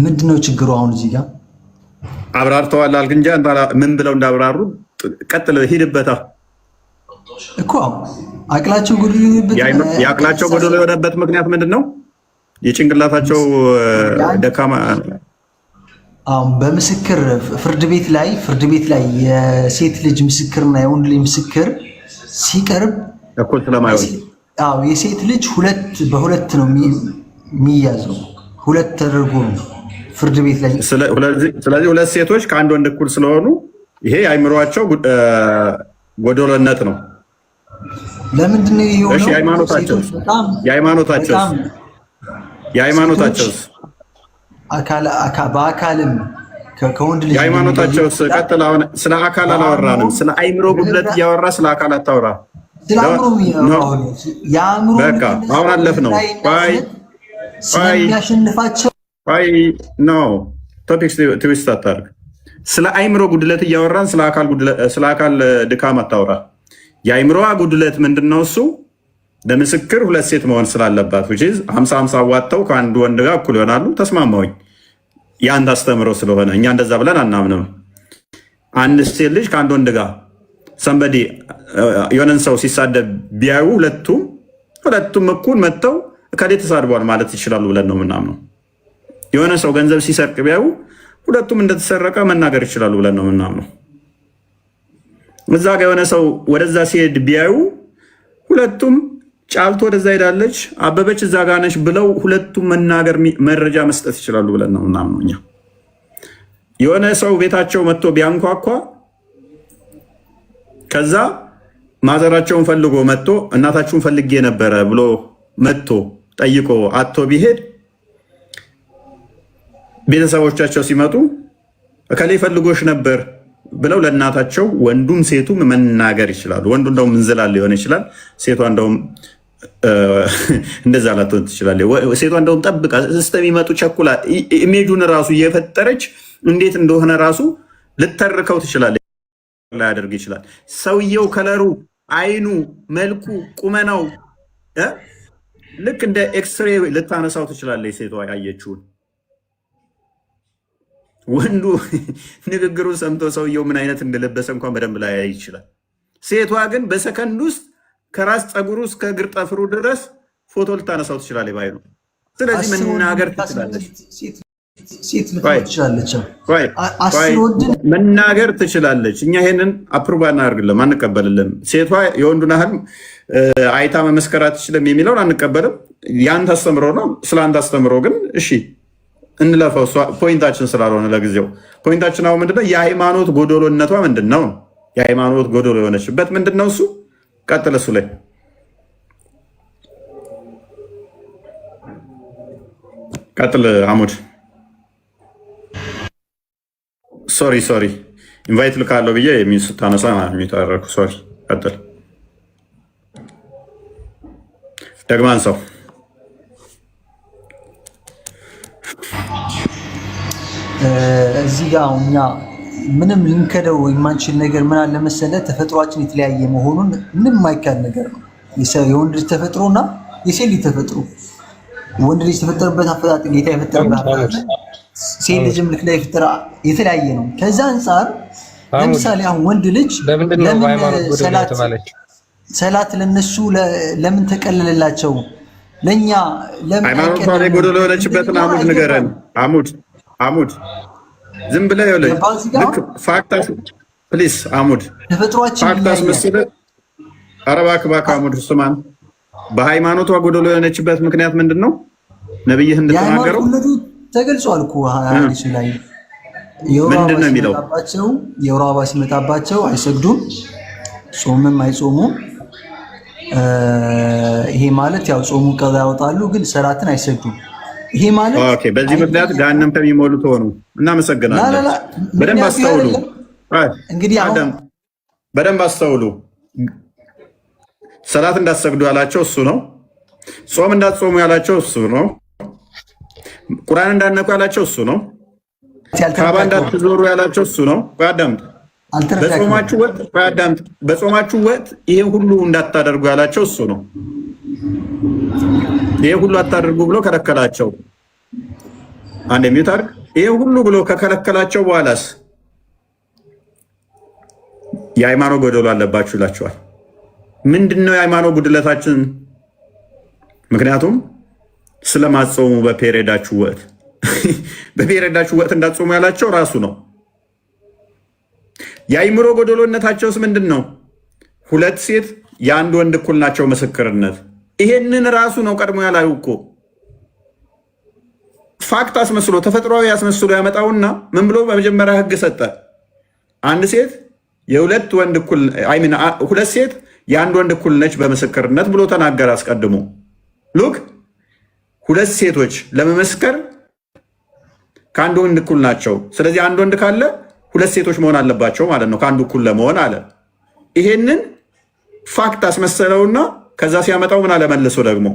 ምንድነው ችግሩ? አሁን እዚህ ጋር አብራርተዋል አልክ እንጂ ምን ብለው እንዳብራሩ ቀጥል፣ ሂድበታ እኮ አቅላቸው ጎዶሎ የአቅላቸው ጎዶሎ የሆነበት ምክንያት ምንድነው? የጭንቅላታቸው ደካማ። በምስክር ፍርድ ቤት ላይ የሴት ልጅ ምስክርና የወንድ ልጅ ምስክር ሲቀርብ እኩል ስለማይሆን የሴት ልጅ በሁለት ነው የሚያዘው፣ ሁለት ተደርጎ ነው ፍርድ ቤት ላይ። ስለዚህ ሁለት ሴቶች ከአንድ ወንድ እኩል ስለሆኑ ይሄ የአእምሯቸው ጎዶሎነት ነው። ለምንድን ነው ይሄው? እሺ የሃይማኖታቸውስ በአካልም ከወንድ ልጅ የሃይማኖታቸውስ ቀጥል። አሁን ስለ አካል አላወራንም፣ ስለ አእምሮ ጉድለት እያወራ ስለ አካል አታውራ። በቃ አሁን አለፍ ነው። ስለሚያሸንፋቸው ነው ቶፒክስ ትዊስት አታርግ። ስለ አእምሮ ጉድለት እያወራን ስለ አካል ድካም አታውራ። የአእምሮዋ ጉድለት ምንድነው? እሱ ለምስክር ሁለት ሴት መሆን ስላለባት 50-50 አዋጥተው ከአንድ ወንድ ጋር እኩል ይሆናሉ። ተስማማሁኝ። የአንድ አስተምሮ ስለሆነ እኛ እንደዛ ብለን አናምንም። አንድ ሴት ልጅ ከአንድ ወንድ ጋር ሰንበዲ የሆነን ሰው ሲሳደብ ቢያዩ ሁለቱም እኩል መጥተው ከሌ ተሳድቧል ማለት ይችላሉ ብለን ነው ምናምነው። የሆነ ሰው ገንዘብ ሲሰርቅ ቢያዩ ሁለቱም እንደተሰረቀ መናገር ይችላሉ ብለን ነው ምናምነው። እዛ ጋር የሆነ ሰው ወደዛ ሲሄድ ቢያዩ ሁለቱም ጫልቶ ወደዛ ሄዳለች፣ አበበች እዛ ጋር ነች ብለው ሁለቱም መናገር መረጃ መስጠት ይችላሉ ብለን ነው ምናምነው እኛ። የሆነ ሰው ቤታቸው መጥቶ ቢያንኳኳ ከዛ ማዘራቸውን ፈልጎ መጥቶ እናታችሁን ፈልጌ ነበረ ብሎ መጥቶ ጠይቆ አቶ ቢሄድ ቤተሰቦቻቸው ሲመጡ እከሌ ፈልጎሽ ነበር ብለው ለእናታቸው ወንዱም ሴቱም መናገር ይችላሉ። ወንዱ እንደውም እንዝላል ሊሆን ይችላል። ሴቷ እንደውም እንደዛ ላትሆን ትችላለች። ሴቷ እንደውም ጠብቃ እስከሚመጡ ቸኩላ ኢሜጁን ራሱ እየፈጠረች እንዴት እንደሆነ ራሱ ልተርከው ትችላለች። ላያደርግ ይችላል። ሰውየው ከለሩ፣ አይኑ፣ መልኩ፣ ቁመናው ልክ እንደ ኤክስሬ ልታነሳው ትችላለች ሴቷ ያየችውን። ወንዱ ንግግሩን ሰምቶ ሰውየው ምን አይነት እንደለበሰ እንኳን በደንብ ላይ ይችላል። ሴቷ ግን በሰከንድ ውስጥ ከራስ ፀጉሩ እስከ እግር ጠፍሩ ድረስ ፎቶ ልታነሳው ትችላለች ባይ ነው። ስለዚህ መናገር ትችላለች፣ መናገር ትችላለች። እኛ ይሄንን አፕሩቭ አናደርግልም፣ አንቀበልልም። ሴቷ የወንዱን ያህል አይታ መመስከር አትችልም የሚለውን አንቀበልም። የአንተ አስተምሮ ነው። ስለ አንተ አስተምሮ ግን እሺ እንለፈው፣ ፖይንታችን ስላልሆነ ለጊዜው። ፖይንታችን አሁን ምንድነው? የሃይማኖት ጎዶሎነቷ ምንድነው? የሃይማኖት ጎዶሎ የሆነችበት ምንድነው? እሱ ቀጥል፣ እሱ ላይ ቀጥል አሙድ። ሶሪ ኢንቫይት ልካለው ብዬ ስታነሳ የሚታረኩ ሶሪ። ቀጥል ደግማን ሰው እዚህ ጋር እኛ ምንም ልንከደው የማንችል ነገር ምን አለ መሰለህ፣ ተፈጥሯችን የተለያየ መሆኑን ምንም የማይካድ ነገር ነው። የወንድ ልጅ ተፈጥሮና የሴት ልጅ ተፈጥሮ፣ ወንድ ልጅ የተፈጠረበት አፈጣጥ ጌታ የፈጠረበት ሴት ልጅም ልክ ላይ የፈጠረ የተለያየ ነው። ከዛ አንጻር ለምሳሌ አሁን ወንድ ልጅ ሰላት ለነሱ ለምን ተቀለለላቸው? ለኛ ለምን ሃይማኖቷ ላይ ጎደሎ የሆነችበትን አሙድ ንገረን። አሙድ ዝም ብለህ ይኸውልህ፣ ልክ ፋክታስ ፕሊስ አሙድ ተፈጥሯችን ፋክታስ መስለ አረባክ አሙድ ስማን። በሃይማኖቷ ጎደሎ የሆነችበት ምክንያት ምንድን ነው? ነብይህ እንደተናገረው ተገልጿል እኮ ሐዲስ ላይ ምንድን ነው የሚለው? የወር አበባ ሲመጣባቸው አይሰግዱም፣ ጾምም አይጾሙም። ይሄ ማለት ያው ጾሙ ቀዛ ያወጣሉ፣ ግን ሰላትን አይሰግዱም። ይሄ ማለት ኦኬ፣ በዚህ ምክንያት ገሃነም ከሚሞሉት ሆኑ። እናመሰግናለን። በደንብ አስተውሉ። እንግዲህ አሁን በደንብ አስተውሉ። ሰላት እንዳትሰግዱ ያላቸው እሱ ነው። ጾም እንዳትጾሙ ያላቸው እሱ ነው። ቁርአን እንዳትነኩ ያላቸው እሱ ነው። ካባ እንዳትዞሩ ያላቸው እሱ ነው። አዳምጥ። በጾማችሁ ወቅት ይሄን ሁሉ እንዳታደርጉ ያላቸው እሱ ነው። ይሄን ሁሉ አታደርጉ ብሎ ከለከላቸው። አንድ የሚዩት አድርግ። ይሄን ሁሉ ብሎ ከከለከላቸው በኋላስ የሃይማኖት ጎደሎ አለባችሁ ይላቸዋል። ምንድነው የሃይማኖት ጉድለታችን? ምክንያቱም ስለማጾሙ በፔሬዳችሁ ወቅት እንዳትጾሙ ያላቸው ራሱ ነው። የአይምሮ ጎደሎነታቸውስ ምንድን ነው? ሁለት ሴት የአንድ ወንድ እኩል ናቸው ምስክርነት። ይሄንን ራሱ ነው ቀድሞ ያላዩ እኮ ፋክት አስመስሎ ተፈጥሯዊ አስመስሎ ያመጣውና ምን ብሎ በመጀመሪያ ህግ ሰጠ። አንድ ሴት የሁለት ወንድ እኩል ሁለት ሴት የአንድ ወንድ እኩል ነች በምስክርነት ብሎ ተናገረ አስቀድሞ። ሉክ ሁለት ሴቶች ለመመስከር ከአንድ ወንድ እኩል ናቸው። ስለዚህ አንድ ወንድ ካለ ሁለት ሴቶች መሆን አለባቸው ማለት ነው ከአንዱ እኩል ለመሆን አለ። ይሄንን ፋክት አስመሰለውና ከዛ ሲያመጣው ምን አለ መልሶ ደግሞ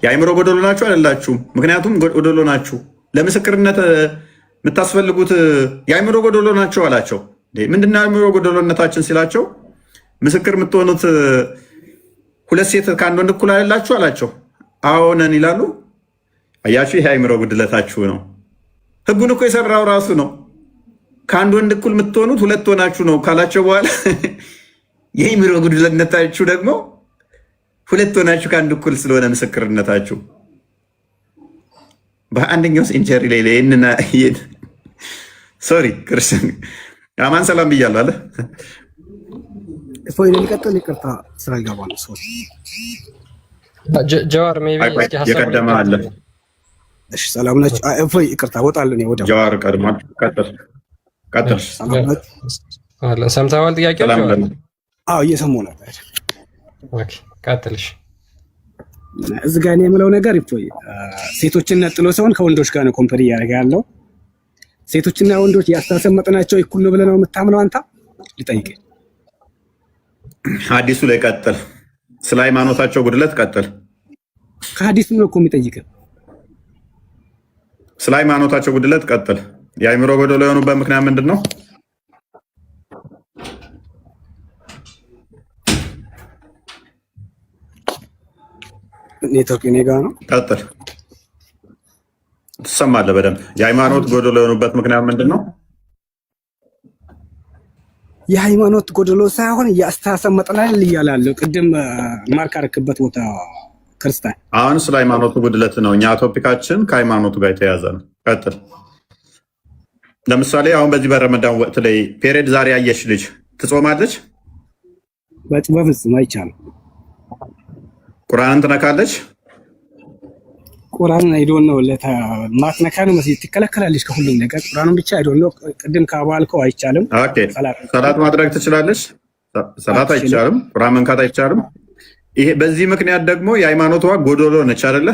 የአይምሮ ጎደሎ ናችሁ አይደላችሁም? ምክንያቱም ጎደሎ ናችሁ ለምስክርነት የምታስፈልጉት የአይምሮ ጎደሎ ናቸው አላቸው። ምንድነው የአይምሮ ጎደሎነታችን ሲላቸው ምስክር የምትሆኑት ሁለት ሴት ከአንድ ወንድ እኩል አይደላችሁ አላቸው። አዎ ነን ይላሉ። አያችሁ፣ ይሄ አይምሮ ጉድለታችሁ ነው። ህጉን እኮ የሰራው ራሱ ነው። ከአንድ ወንድ እኩል የምትሆኑት ሁለት ሆናችሁ ነው ካላቸው በኋላ የአይምሮ ጉድለታችሁ ደግሞ ሁለት ሆናችሁ ከአንድ እኩል ስለሆነ ምስክርነታችሁ በአንደኛው ሴንቸሪ ላይ ይህንና ሶሪ ክርስቲያን አማን ሰላም ብያለሁ አለ እፎይ ልቀጥል። ይቅርታ ስራ ይገባል። ሶሪ ጀዋር ሜቢ የቀደመ አለ። እሺ ሰላም ናችሁ? እፎይ ይቅርታ ወጣለሁ ነው ወደ ጀዋር ቀድሟል። ቀጥል። ሰላም ናችሁ? አለ ሰምተዋል? ጥያቄው አዎ እየሰማሁ ነበር። ኦኬ ቀጥልሽ። እዚህ ጋር እኔ የምለው ነገር እፎይ ሴቶችን ነጥሎ ሳይሆን ከወንዶች ጋር ነው ኮምፐሪ እያደረገ ያለው። ሴቶችና ወንዶች የአስተሳሰብ መጠናቸው እኩል ነው ብለህ ነው የምታምነው አንተ? ልጠይቅህ። ሐዲሱ ላይ ቀጥል። ስለ ሃይማኖታቸው ጉድለት ቀጥል። ከሐዲሱ ነው እኮ የሚጠይቅህ። ስለ ሃይማኖታቸው ጉድለት ቀጥል። የአይምሮ ጎደሎ የሆኑበት ምክንያት ምንድን ነው? ኔትወርክ እኔ ጋር ነው። ቀጥል። ትሰማለህ በደንብ። የሃይማኖት ጎደሎ የሆኑበት ምክንያት ምንድን ነው? የሃይማኖት ጎደሎ ሳይሆን የአስተሳሰብ መጠናል እያላለሁ ቅድም ማርክ አረክበት ቦታ ክርስቲያን። አሁን ስለ ሃይማኖቱ ጉድለት ነው። እኛ ቶፒካችን ከሃይማኖቱ ጋር የተያዘ ነው። ቀጥል። ለምሳሌ አሁን በዚህ በረመዳን ወቅት ላይ ፔሬድ ዛሬ ያየች ልጅ ትጾማለች? በፍጹም አይቻልም። ቁርአንን ትነካለች? ቁርአንን አይዶን ነው ማትነካ ነው መስጊድ ትከለከላለች ከሁሉም ነገር። ቁርአኑን ብቻ አይዶን ነው ቅድም ካባልከው አይቻልም። ኦኬ ሰላት ማድረግ ትችላለች። ሰላት አይቻልም። ቁርአን መንካት አይቻልም። ይሄ በዚህ ምክንያት ደግሞ የሃይማኖቷ ጎዶሎ ነች አይደለ?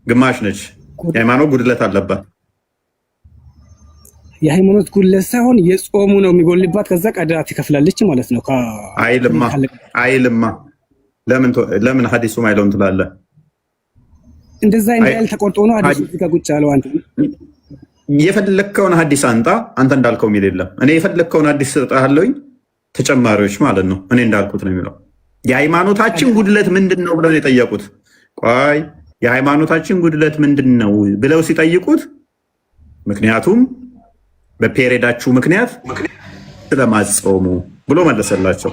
ግማሽ ነች። የሃይማኖት ጉድለት አለባት። የሃይማኖት ጉድለት ሳይሆን የጾሙ ነው የሚጎልባት። ከዛ ቀዳ ትከፍላለች ማለት ነው። አይልማ ለምን ሐዲሱ ማይለውን ትላለህ? እንደዛ እንዳይል ተቆርጦ ነው ሐዲሱ እዚህ ጋር ቁጭ ያለው። አንተ የፈለግከውን ሐዲስ አንጣ። አንተ እንዳልከው የሚል የለም። እኔ የፈለግከውን ሐዲስ እሰጥሃለሁኝ ተጨማሪዎች ማለት ነው። እኔ እንዳልኩት ነው የሚለው። የሃይማኖታችን ጉድለት ምንድን ነው ብለው የጠየቁት። ቆይ የሃይማኖታችን ጉድለት ምንድን ነው ብለው ሲጠይቁት ምክንያቱም በፔሬዳችሁ ምክንያት ስለማጾሙ ብሎ መለሰላቸው።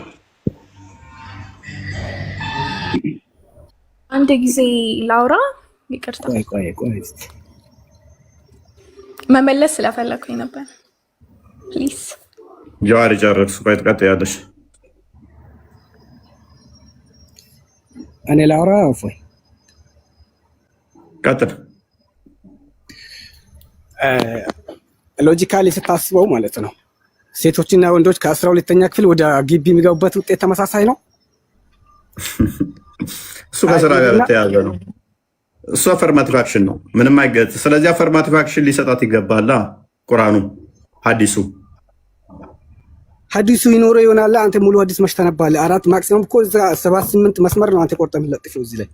አንድ ጊዜ ላውራ፣ ይቅርታ መመለስ ስለፈለኩኝ ነበር። ፕሊዝ ጀዋር ጨርስ። ቆይ ትቀጥያለሽ። እኔ ላውራ ወይ ቀጥል። ሎጂካሊ ስታስበው ማለት ነው ሴቶችና ወንዶች ከ12ኛ ክፍል ወደ ግቢ የሚገቡበት ውጤት ተመሳሳይ ነው። እሱ ከስራ ጋር ተያያዘ ነው። እሱ አፈርማቲቭ አክሽን ነው፣ ምንም አይገጽ። ስለዚህ አፈርማቲቭ አክሽን ሊሰጣት ይገባላ። ቁርአኑ ሐዲሱ ይኖረው ይሆናል። አንተ ሙሉ ሐዲስ መች ታነባለህ? 4 ማክሲመም እኮ 7-8 መስመር ነው አንተ ቆርጠህ የምትለጥፈው እዚህ ላይ።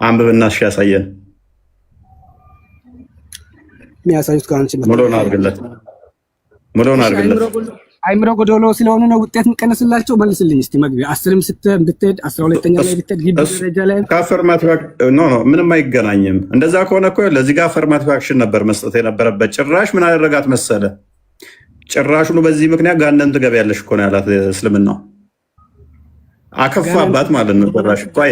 አንብብና እሺ ያሳየን። የሚያሳዩት ከአንቺ ሙሉውን አድርግለት። አይምሮ ጎዶሎ ስለሆነ ነው ውጤት የሚቀነስላቸው። መልስልኝ እስቲ መግቢያ 10ም ብትሄድ 12ኛ ላይ ብትሄድ ግቢ ደረጃ ላይ ከአፈርማቲቭ ምንም አይገናኝም። እንደዛ ከሆነ እኮ ለዚህ ጋር አፈርማቲቭ አክሽን ነበር መስጠት የነበረበት። ጭራሽ ምን አደረጋት መሰለ? ጭራሹኑ በዚህ ምክንያት ጋነም ትገቢያለሽ እኮ ነው ያላት እስልምናው። አከፋባት ማለት ነው። ጭራሽ ቆይ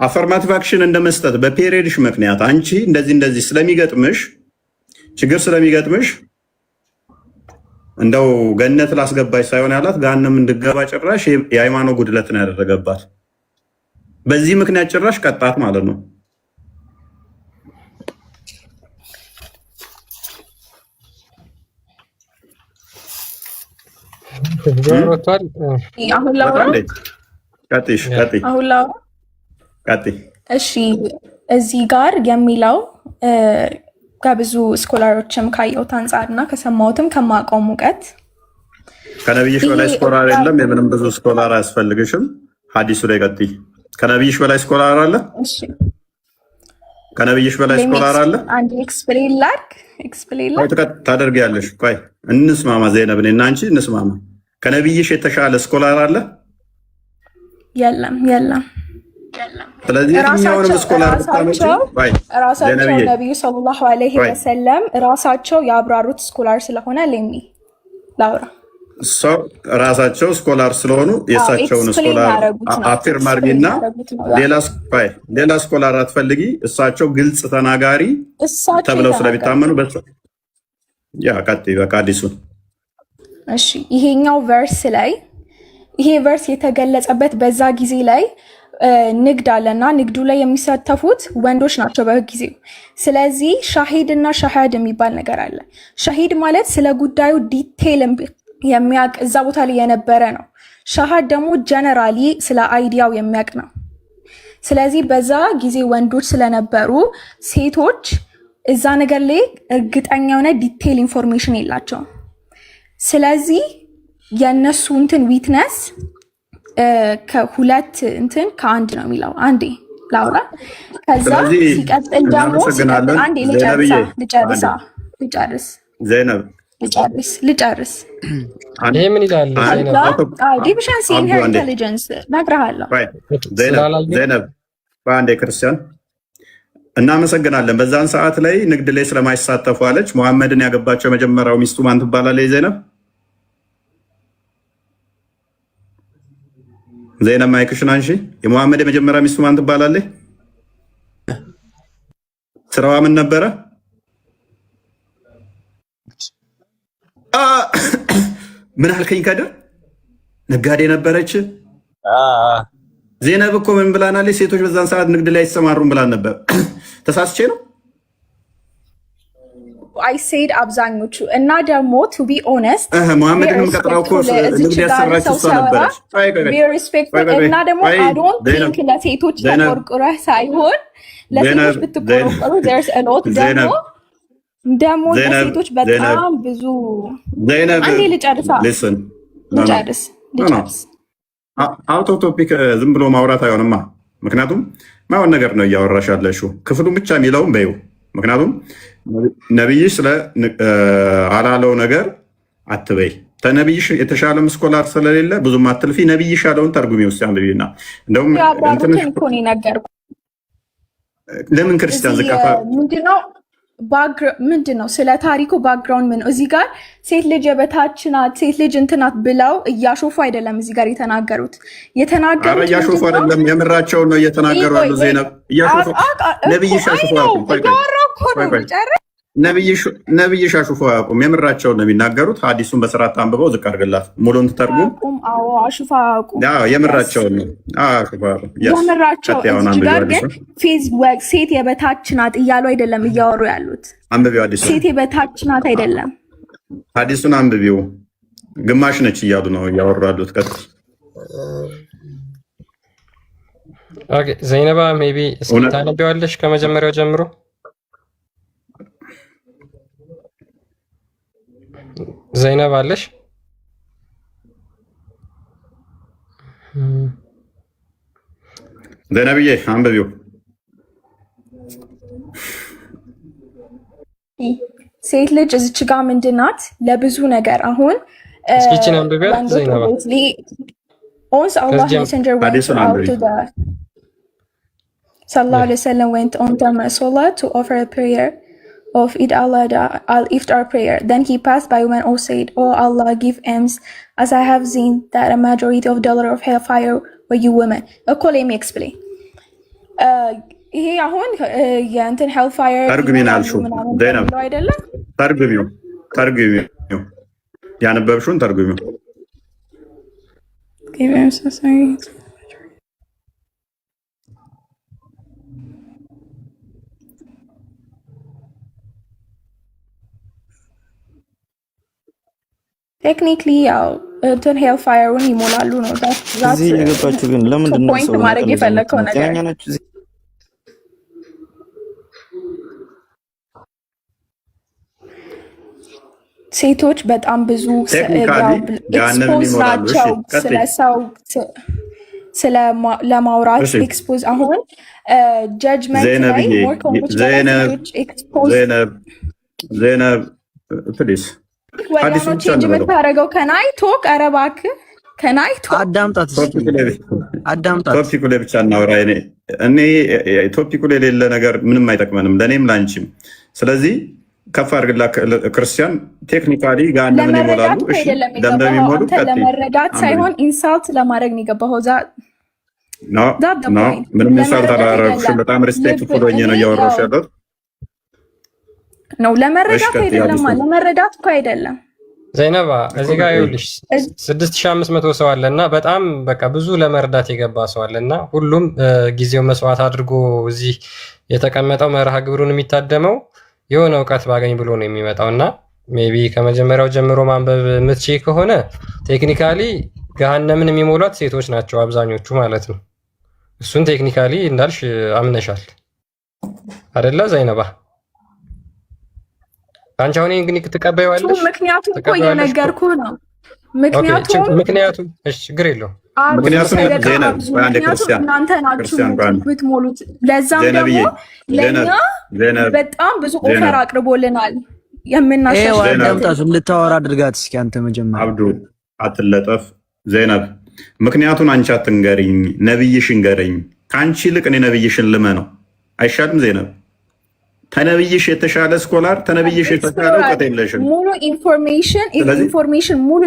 አፈርማቲቭ አክሽን እንደመስጠት በፔሪድሽ ምክንያት አንቺ እንደዚህ ስለሚገጥምሽ ችግር ስለሚገጥምሽ እንደው ገነት ላስገባሽ ሳይሆን ያላት ጋነም እንድገባ ጭራሽ የሃይማኖት ጉድለትን ያደረገባት በዚህ ምክንያት ጭራሽ ቀጣት ማለት ነው። እሺ እዚህ ጋር የሚለው ከብዙ ስኮላሮችም ካየሁት አንጻርና ከሰማሁትም ከማውቀው ሙቀት ከነብይሽ በላይ ስኮላር የለም። የምንም ብዙ ስኮላር አያስፈልግሽም። ሐዲሱ ላይ ቀጥይ። ከነብይሽ በላይ ስኮላር አለ? እሺ ከነብይሽ በላይ ስኮላር አለ? አንድ ኤክስፕሌን ላድርግ ታደርጊያለሽ። ቆይ እንስማማ ዘይነብ፣ እኔና አንቺ እንስማማ። ከነብይሽ የተሻለ ስኮላር አለ? የለም። ስለዚህ የትኛውንም ስኮላር ራሳቸው ነቢዩ ሰለላሁ ዐለይሂ ወሰለም ራሳቸው ያብራሩት ስኮላር ስለሆነ ላውራ። ራሳቸው ስኮላር ስለሆኑ የእሳቸውን ስኮላር አፊርም አድርጊና ሌላ ስኮላር አትፈልጊ። እሳቸው ግልጽ ተናጋሪ ተብለው ስለሚታመኑ ቀጥይ በቃ አዲሱን። እሺ ይሄኛው ቨርስ ላይ ይሄ ቨርስ የተገለጸበት በዛ ጊዜ ላይ ንግድ አለና ንግዱ ላይ የሚሳተፉት ወንዶች ናቸው በጊዜው። ስለዚህ ሻሂድ እና ሻሃድ የሚባል ነገር አለ። ሻሂድ ማለት ስለ ጉዳዩ ዲቴይል የሚያውቅ እዛ ቦታ ላይ የነበረ ነው። ሻሃድ ደግሞ ጀነራሊ ስለ አይዲያው የሚያውቅ ነው። ስለዚህ በዛ ጊዜ ወንዶች ስለነበሩ ሴቶች እዛ ነገር ላይ እርግጠኛ የሆነ ዲቴይል ኢንፎርሜሽን የላቸውም። ስለዚህ የእነሱ ዊትነስ ከሁለት ከአንድ ነው የሚለው። አንዴ ላውራ። ከዛ ሲቀጥል ደግሞ አንዴ ልጨርስ። ይሄ ምን ይላል? ዲቪዥንስ ኢን ኢንተሊጀንስ ነግረሃለሁ። ዘይነብ በአንዴ ክርስቲያን እናመሰግናለን። በዛን ሰዓት ላይ ንግድ ላይ ስለማይሳተፉ አለች። መሐመድን ያገባቸው የመጀመሪያው ሚስቱ ማን ትባላለች? ዘይነብ ማይክሽን አንሺ። የመሐመድ የመጀመሪያ ሚስቱ ማን ትባላለች? ስራዋ ምን ነበረ? ምን አልከኝ? ከድር ነጋዴ ነበረች። ዘይነብ እኮ ምን ብላናለች? ሴቶች በዛን ሰዓት ንግድ ላይ አይሰማሩም ብላን ነበር። ተሳስቼ ነው? አይ ሴድ አብዛኞቹ እና ደግሞ ቱ ቢ ኦነስት መሐመድን ቀጥራው እኮ ንግድ ያሰራችው እሷ ነበረች። እና ደግሞ አይ ዶንት ቲንክ ለሴቶች ተቆርቁረህ ሳይሆን ለሴቶች ብትቆረቁሩ there's a lot ደግሞ ለሴቶች በጣም ብዙ አንዴ ልጨርስ አውቶ ቶፒክ ዝም ብሎ ማውራት አይሆንማ። ምክንያቱም ማይሆን ነገር ነው እያወራሽ ያለሽው። ክፍሉን ብቻ የሚለውን በይው። ምክንያቱም ነብይሽ ስለ አላለው ነገር አትበይ። ተነብይሽ የተሻለ ስኮላር ስለሌለ ብዙም አትልፊ። ነብይሽ ያለውን ተርጉሚ ውስጥ አንብቢና እንደውም ለምን ክርስቲያን ዝቃፋ ምንድነው ስለ ታሪኩ ባክግራውንድ ምን እዚህ ጋር ሴት ልጅ የበታች ናት፣ ሴት ልጅ እንትናት ብለው እያሾፉ አይደለም እዚህ ጋር የተናገሩት። እያሾፉ አይደለም የምራቸውን ነው እየተናገሩ ያሉ። ዜናብ እያሾፉ ነብይሽ አሾፉ ነብይሽ አሾፉ አያውቁም። የምራቸውን ነው የሚናገሩት። ሐዲሱን በስርዓት አንብበው ዝቅ አድርግላት ሙሉን ትተርጉም። የምራቸውን ነው የምራቸው ጋር ግን ሴት የበታች ናት እያሉ አይደለም እያወሩ ያሉት። አንብቢው ሐዲሱን ሴት የበታች ናት አይደለም። ሐዲሱን አንብቢው ግማሽ ነች እያሉ ነው እያወሩ ያሉት። ኦኬ ዘይነባ ሜቢ እስኪ ታነቢዋለሽ ከመጀመሪያው ጀምሮ። ዘይነባ አለሽ? ዘይነብዬ አንብቢው። ሴት ልጅ እዚች ጋር ምንድን ናት? ለብዙ ነገር አሁን እስኪችን አንብቢያት ዘይነባ። once Allah messenger went out to the sallallahu alaihi wasallam went on the Masala to offer a prayer of Eid al-Iftar prayer. Then he passed by women who said, "Oh Allah, give alms, as I have seen that a majority of dollar of hellfire were you women." Okay, let me explain. ይሄ አሁን የእንትን hellfire ተርጉሚና አልሹ ዘይነብ ተርጉሚው ያነበብሽውን ተርጉሚው። Okay, I'm so sorry. ቴክኒክሊ ያው እንትን ሄል ፋየሩን ይሞላሉ ነው። እዚህ የገባችሁ ግን ለምንድን ነው ፖይንት ማድረግ የፈለከው ነገር? ሴቶች በጣም ብዙ ኤክስፖዝ ናቸው ስለሰው ለማውራት ኤክስፖዝ አሁን ጀጅመንት ላይ ሞር ኮምፒውተሮች ኤክስፖዝ ዘይነብ ፕሊዝ ወዲያውኑ ቼንጅ የምታደርገው ከናይ ቶክ ኧረ እባክህ ከናይ ቶክ አዳምጣት። ቶፒኩ ላይ ብቻ እናውራ። እኔ ቶፒኩ ላይ የሌለ ነገር ምንም አይጠቅመንም ለእኔም ላንቺም። ስለዚህ ከፍ አድርግላ ክርስቲያን ቴክኒካሊ ገሃነምን ይሞላሉ። እሺ ለምን ይሞሉ? ለመረዳት ሳይሆን ኢንሳልት ለማድረግ ነው የገባኸው። ምንም ኢንሳልት አላደረኩሽም። በጣም ሪስፔክትፉል ሆኜ ነው እያወራሁሽ ያለሁት። ነው ለመረዳት አይደለም፣ ለመረዳት እኮ አይደለም። ዘይነባ እዚህ ጋር ይኸውልሽ 6500 ሰው አለና በጣም በቃ ብዙ ለመረዳት የገባ ሰው አለና ሁሉም ጊዜው መስዋዕት አድርጎ እዚህ የተቀመጠው መርሃ ግብሩን የሚታደመው የሆነ እውቀት ባገኝ ብሎ ነው የሚመጣውና ሜቢ ከመጀመሪያው ጀምሮ ማንበብ የምትችይ ከሆነ ቴክኒካሊ ገሃነምን የሚሞሏት ሴቶች ናቸው አብዛኞቹ ማለት ነው። እሱን ቴክኒካሊ እንዳልሽ አምነሻል አይደለ ዘይነባ? አንቺ አሁን እንግዲህ ትቀበይዋለሽ? ምክንያቱም እኮ የነገርኩህ ነው። ምክንያቱም እሺ ችግር የለውም። ምክንያቱም እናንተ ናችሁ ብትሞሉት። ለዛም ደግሞ ለእኛ በጣም ብዙ ኦፈር አቅርቦልናል። የምናሻሽለው ልታወራ አድርጋት እስኪ አንተ መጀመሪያ። አብዱ አትለጠፍ ዘይነብ፣ ምክንያቱም አንቺ አትንገሪኝ፣ ነብይሽ እንገረኝ። ከአንቺ ይልቅ እኔ ነብይሽን ልመነው አይሻልም ዘይነብ? ተነብይሽ የተሻለ ስኮላር፣ ተነብይሽ የተሻለ እውቀት የለሽም። ሙሉ ኢንፎርሜሽን ሙሉ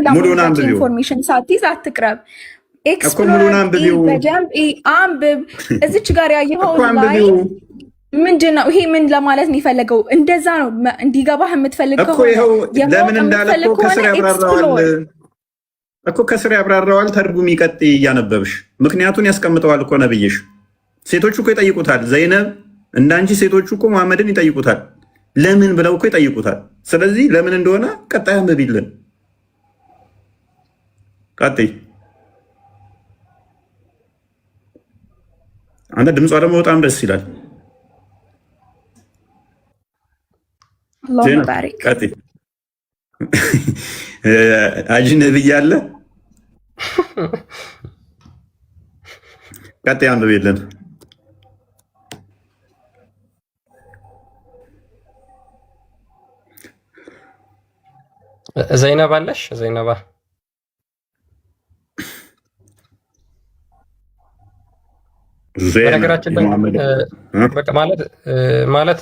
ኢንፎርሜሽን ሳትይዝ አትቅረብ። ሙሉን አንብቢው፣ በደንብ አንብብ። እዚች ጋር ያየኸው ላይ ምንድን ነው? ይሄ ምን ለማለት ነው የፈለገው? እንደዛ ነው እንዲገባህ የምትፈልገው ለምን እንዳለ ከስር ያብራራዋል። ተርጉም ይቀጥይ እያነበብሽ፣ ምክንያቱን ያስቀምጠዋል እኮ ነብይሽ። ሴቶቹ እኮ ይጠይቁታል። ዘይነብ እንዳንቺ ሴቶቹ እኮ መሐመድን ይጠይቁታል። ለምን ብለው እኮ ይጠይቁታል። ስለዚህ ለምን እንደሆነ ቀጣይ አንብቢልን። ቀጥይ። አንተ ድምጿ ደግሞ በጣም ደስ ይላል። ቀጥይ። አጅነብይ አለ። ቀጥይ አንብቢልን። ዘይነባ አለሽ? ዘይነባ በነገራችን ላይ በቃ ማለት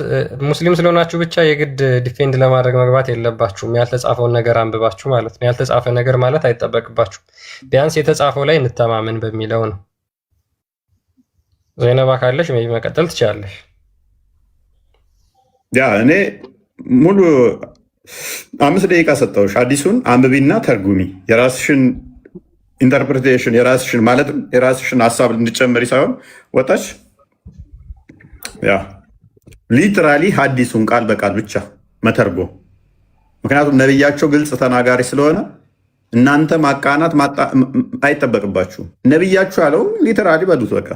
ሙስሊም ስለሆናችሁ ብቻ የግድ ዲፌንድ ለማድረግ መግባት የለባችሁም። ያልተጻፈውን ነገር አንብባችሁ ማለት ነው። ያልተጻፈ ነገር ማለት አይጠበቅባችሁም። ቢያንስ የተጻፈው ላይ እንተማመን በሚለው ነው። ዘይነባ ካለሽ መቀጠል ትችላለሽ። ያ እኔ ሙሉ 5 ደቂቃ ሰጠሁሽ። አዲሱን አንብቢና ተርጉሚ። የራስሽን ኢንተርፕሬቴሽን የራስሽን ማለትም የራስሽን ሀሳብ እንድጨምሪ ሳይሆን ወጣች ያ ሊትራሊ ሀዲሱን ቃል በቃል ብቻ መተርጎም። ምክንያቱም ነብያቸው ግልጽ ተናጋሪ ስለሆነ እናንተ ማቃናት አይጠበቅባችሁም። ነብያችሁ ያለው ሊትራሊ በሉት በቃ።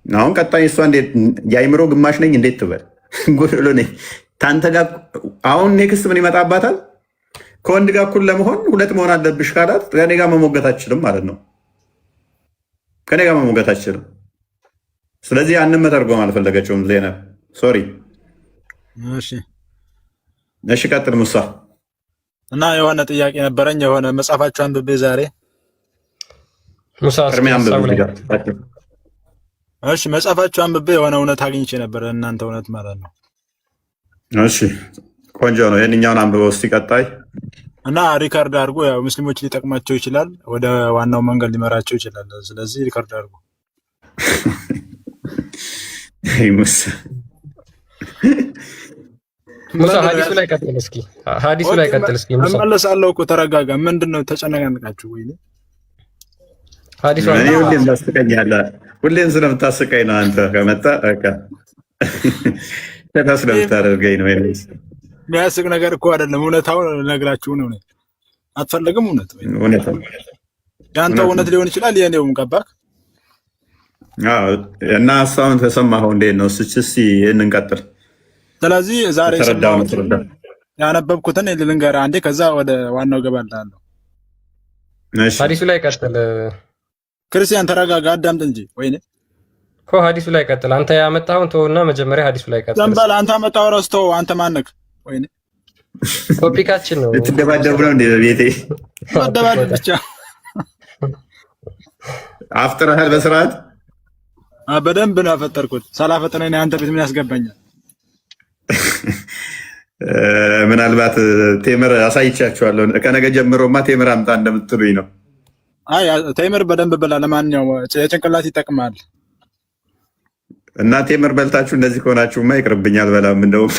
አሁን ቀጣይ እሷ እንዴት የአይምሮ ግማሽ ነኝ እንዴት ትበል ጎሎ ነኝ ታንተ ጋር አሁን ኔክስት ምን ይመጣባታል? ከወንድ ጋር እኩል ለመሆን 2 መሆን አለብሽ ካላት ከኔ ጋር መሞገት አትችልም ማለት ነው። ከኔ ጋር መሞገት አትችልም። ስለዚህ ያንን መተርጎም አልፈለገችውም ዜናብ። ሶሪ። እሺ ቀጥል ሙሳ። እና የሆነ ጥያቄ ነበረኝ። የሆነ መጽሐፋችሁ አንብቤ ዛሬ ሙሳ እሺ መጽሐፋችሁ አንብቤ የሆነ እውነት አግኝቼ ነበር። እናንተ እውነት ማለት ነው። እሺ ቆንጆ ነው። ይሄንኛውን አንብበው እስቲ ቀጣይ እና ሪካርድ አድርጎ ያው ሙስሊሞች ሊጠቅማቸው ይችላል፣ ወደ ዋናው መንገድ ሊመራቸው ይችላል። ስለዚህ ሪካርድ አድርጎ ሙሳ ሀዲሱ ላይ ቀጥል እስኪ። ሀዲሱ ላይ ቀጥል እስኪ ሙሳ። እመለሳለሁ እኮ ተረጋጋ። ምንድነው ተጨናነቃችሁ ወይ? ሀዲሱ እኔ ሁሌም ታስቀኛለህ። ሁሌም ስለምታስቀኝ ነው አንተ ከመጣ በቃ ስለምታደርገኝ ነው። የሚያስቅ ነገር እኮ አይደለም። እውነታውን ነግራችሁ ነው። አትፈልግም? እውነት የአንተ እውነት ሊሆን ይችላል፣ የኔውም ገባክ? እና ሀሳቡን ተሰማኸው? እንዴት ነው? እስኪ ይህንን ቀጥል። ስለዚህ ዛሬ ያነበብኩትን ልንገርህ አንዴ፣ ከዛ ወደ ዋናው ገባልሃለሁ። ሀዲሱ ላይ ቀጥል። ክርስቲያን ተረጋጋ፣ አዳምጥ እንጂ ወይኔ እኮ ሀዲሱ ላይ ቀጥል። አንተ ያመጣኸውን ተውና መጀመሪያ ሀዲሱ ላይ ቀጥል። ዘንበል አንተ ያመጣኸው ረስተው። አንተ ማነክ? ወይኔ ቶፒካችን ነው። ልትደባደቡ ነው እንዴ? በቤቴ መደባደብ ብቻ። አፍጥረሃል በስርዓት? በደንብ ነው ያፈጠርኩት። ሳላፈጥነኝ አንተ ቤት ምን ያስገባኛል? ምናልባት ቴምር አሳይቻችኋለሁ። ከነገ ጀምሮማ ቴምር አምጣ እንደምትሉኝ ነው። አይ ቴምር በደንብ ብላ። ለማንኛውም የጭንቅላት ይጠቅማል። እና ቴምር በልታችሁ እንደዚህ ከሆናችሁማ ይቅርብኛል። በላም እንደውም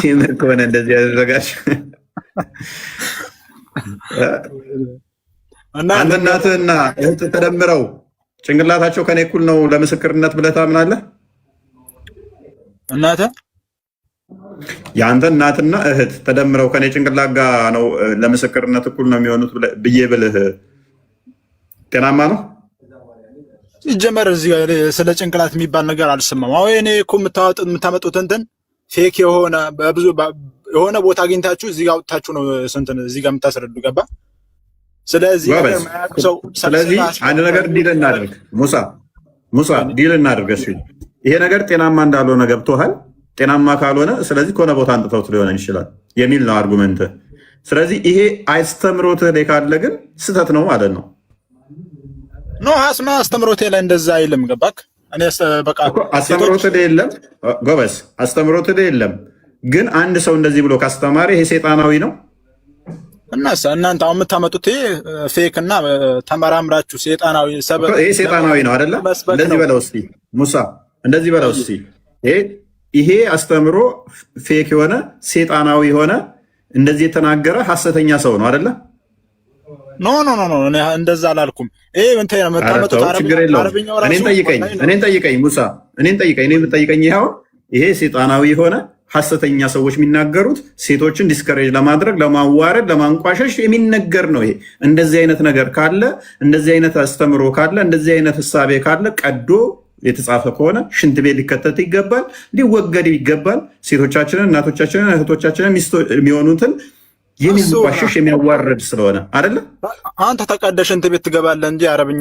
ቴምር ከሆነ እንደዚህ ያደረጋችሁ አንተ እናትህና እህት ተደምረው ጭንቅላታቸው ከኔ እኩል ነው ለምስክርነት ብለህ ታምናለህ? እናትህ የአንተ እናትና እህት ተደምረው ከኔ ጭንቅላት ጋር ነው ለምስክርነት እኩል ነው የሚሆኑት ብዬ ብልህ ጤናማ ነው? ሲጀመር እዚህ ስለ ጭንቅላት የሚባል ነገር አልሰማም። አዎ እኔ እኮ የምታመጡት እንትን ፌክ የሆነ በብዙ የሆነ ቦታ አግኝታችሁ እዚህ ጋር አውጥታችሁ ነው ስንትን እዚህ ጋር የምታስረዱ ገባ። ስለዚህ አንድ ነገር ዲል እናድርግ ሙሳ ዲል እናድርግ። እሺ ይሄ ነገር ጤናማ እንዳልሆነ ገብቶሃል? ጤናማ ካልሆነ ስለዚህ ከሆነ ቦታ አንጥተውት ሊሆን ይችላል የሚል ነው አርጉመንት። ስለዚህ ይሄ አስተምሮትህ ላይ ካለ ግን ስህተት ነው ማለት ነው። ኖ አስተምሮቴ ላይ እንደዛ አይልም ገባክ? እኔ በቃ አስተምሮትህ ላይ የለም ጎበዝ፣ አስተምሮትህ ላይ የለም። ግን አንድ ሰው እንደዚህ ብሎ ካስተማረ ይሄ ሴጣናዊ ነው። እናንተ አሁን የምታመጡት ፌክ እና ተመራምራችሁ ሴጣናዊ ይሄ ሴጣናዊ ነው አይደለ? እንደዚህ በለው እስኪ ሙሳ፣ እንደዚህ በለው እስኪ ይሄ አስተምሮ ፌክ የሆነ ሴጣናዊ የሆነ እንደዚህ የተናገረ ሐሰተኛ ሰው ነው አይደለ? ኖ እንደዛ አላልኩም። ይሄ እንትን መጣመጡ አረብኛው ራሱ እኔን ጠይቀኝ ሙሳ፣ እኔን የምጠይቀኝ ይሄ ሰይጣናዊ የሆነ ሐሰተኛ ሰዎች የሚናገሩት ሴቶችን ዲስከሬጅ ለማድረግ ለማዋረድ፣ ለማንቋሸሽ የሚነገር ነው። ይሄ እንደዚህ አይነት ነገር ካለ፣ እንደዚህ አይነት አስተምሮ ካለ፣ እንደዚህ አይነት ህሳቤ ካለ ቀዶ የተጻፈ ከሆነ ሽንት ቤት ሊከተት ይገባል፣ ሊወገድ ይገባል። ሴቶቻችንን፣ እናቶቻችንን፣ እህቶቻችንን የሚሆኑትን የሚያንቋሽሽ የሚያዋርድ ስለሆነ አይደለ? አንተ ተቀደሽ ሽንት ቤት ትገባለህ እንጂ አረብኛ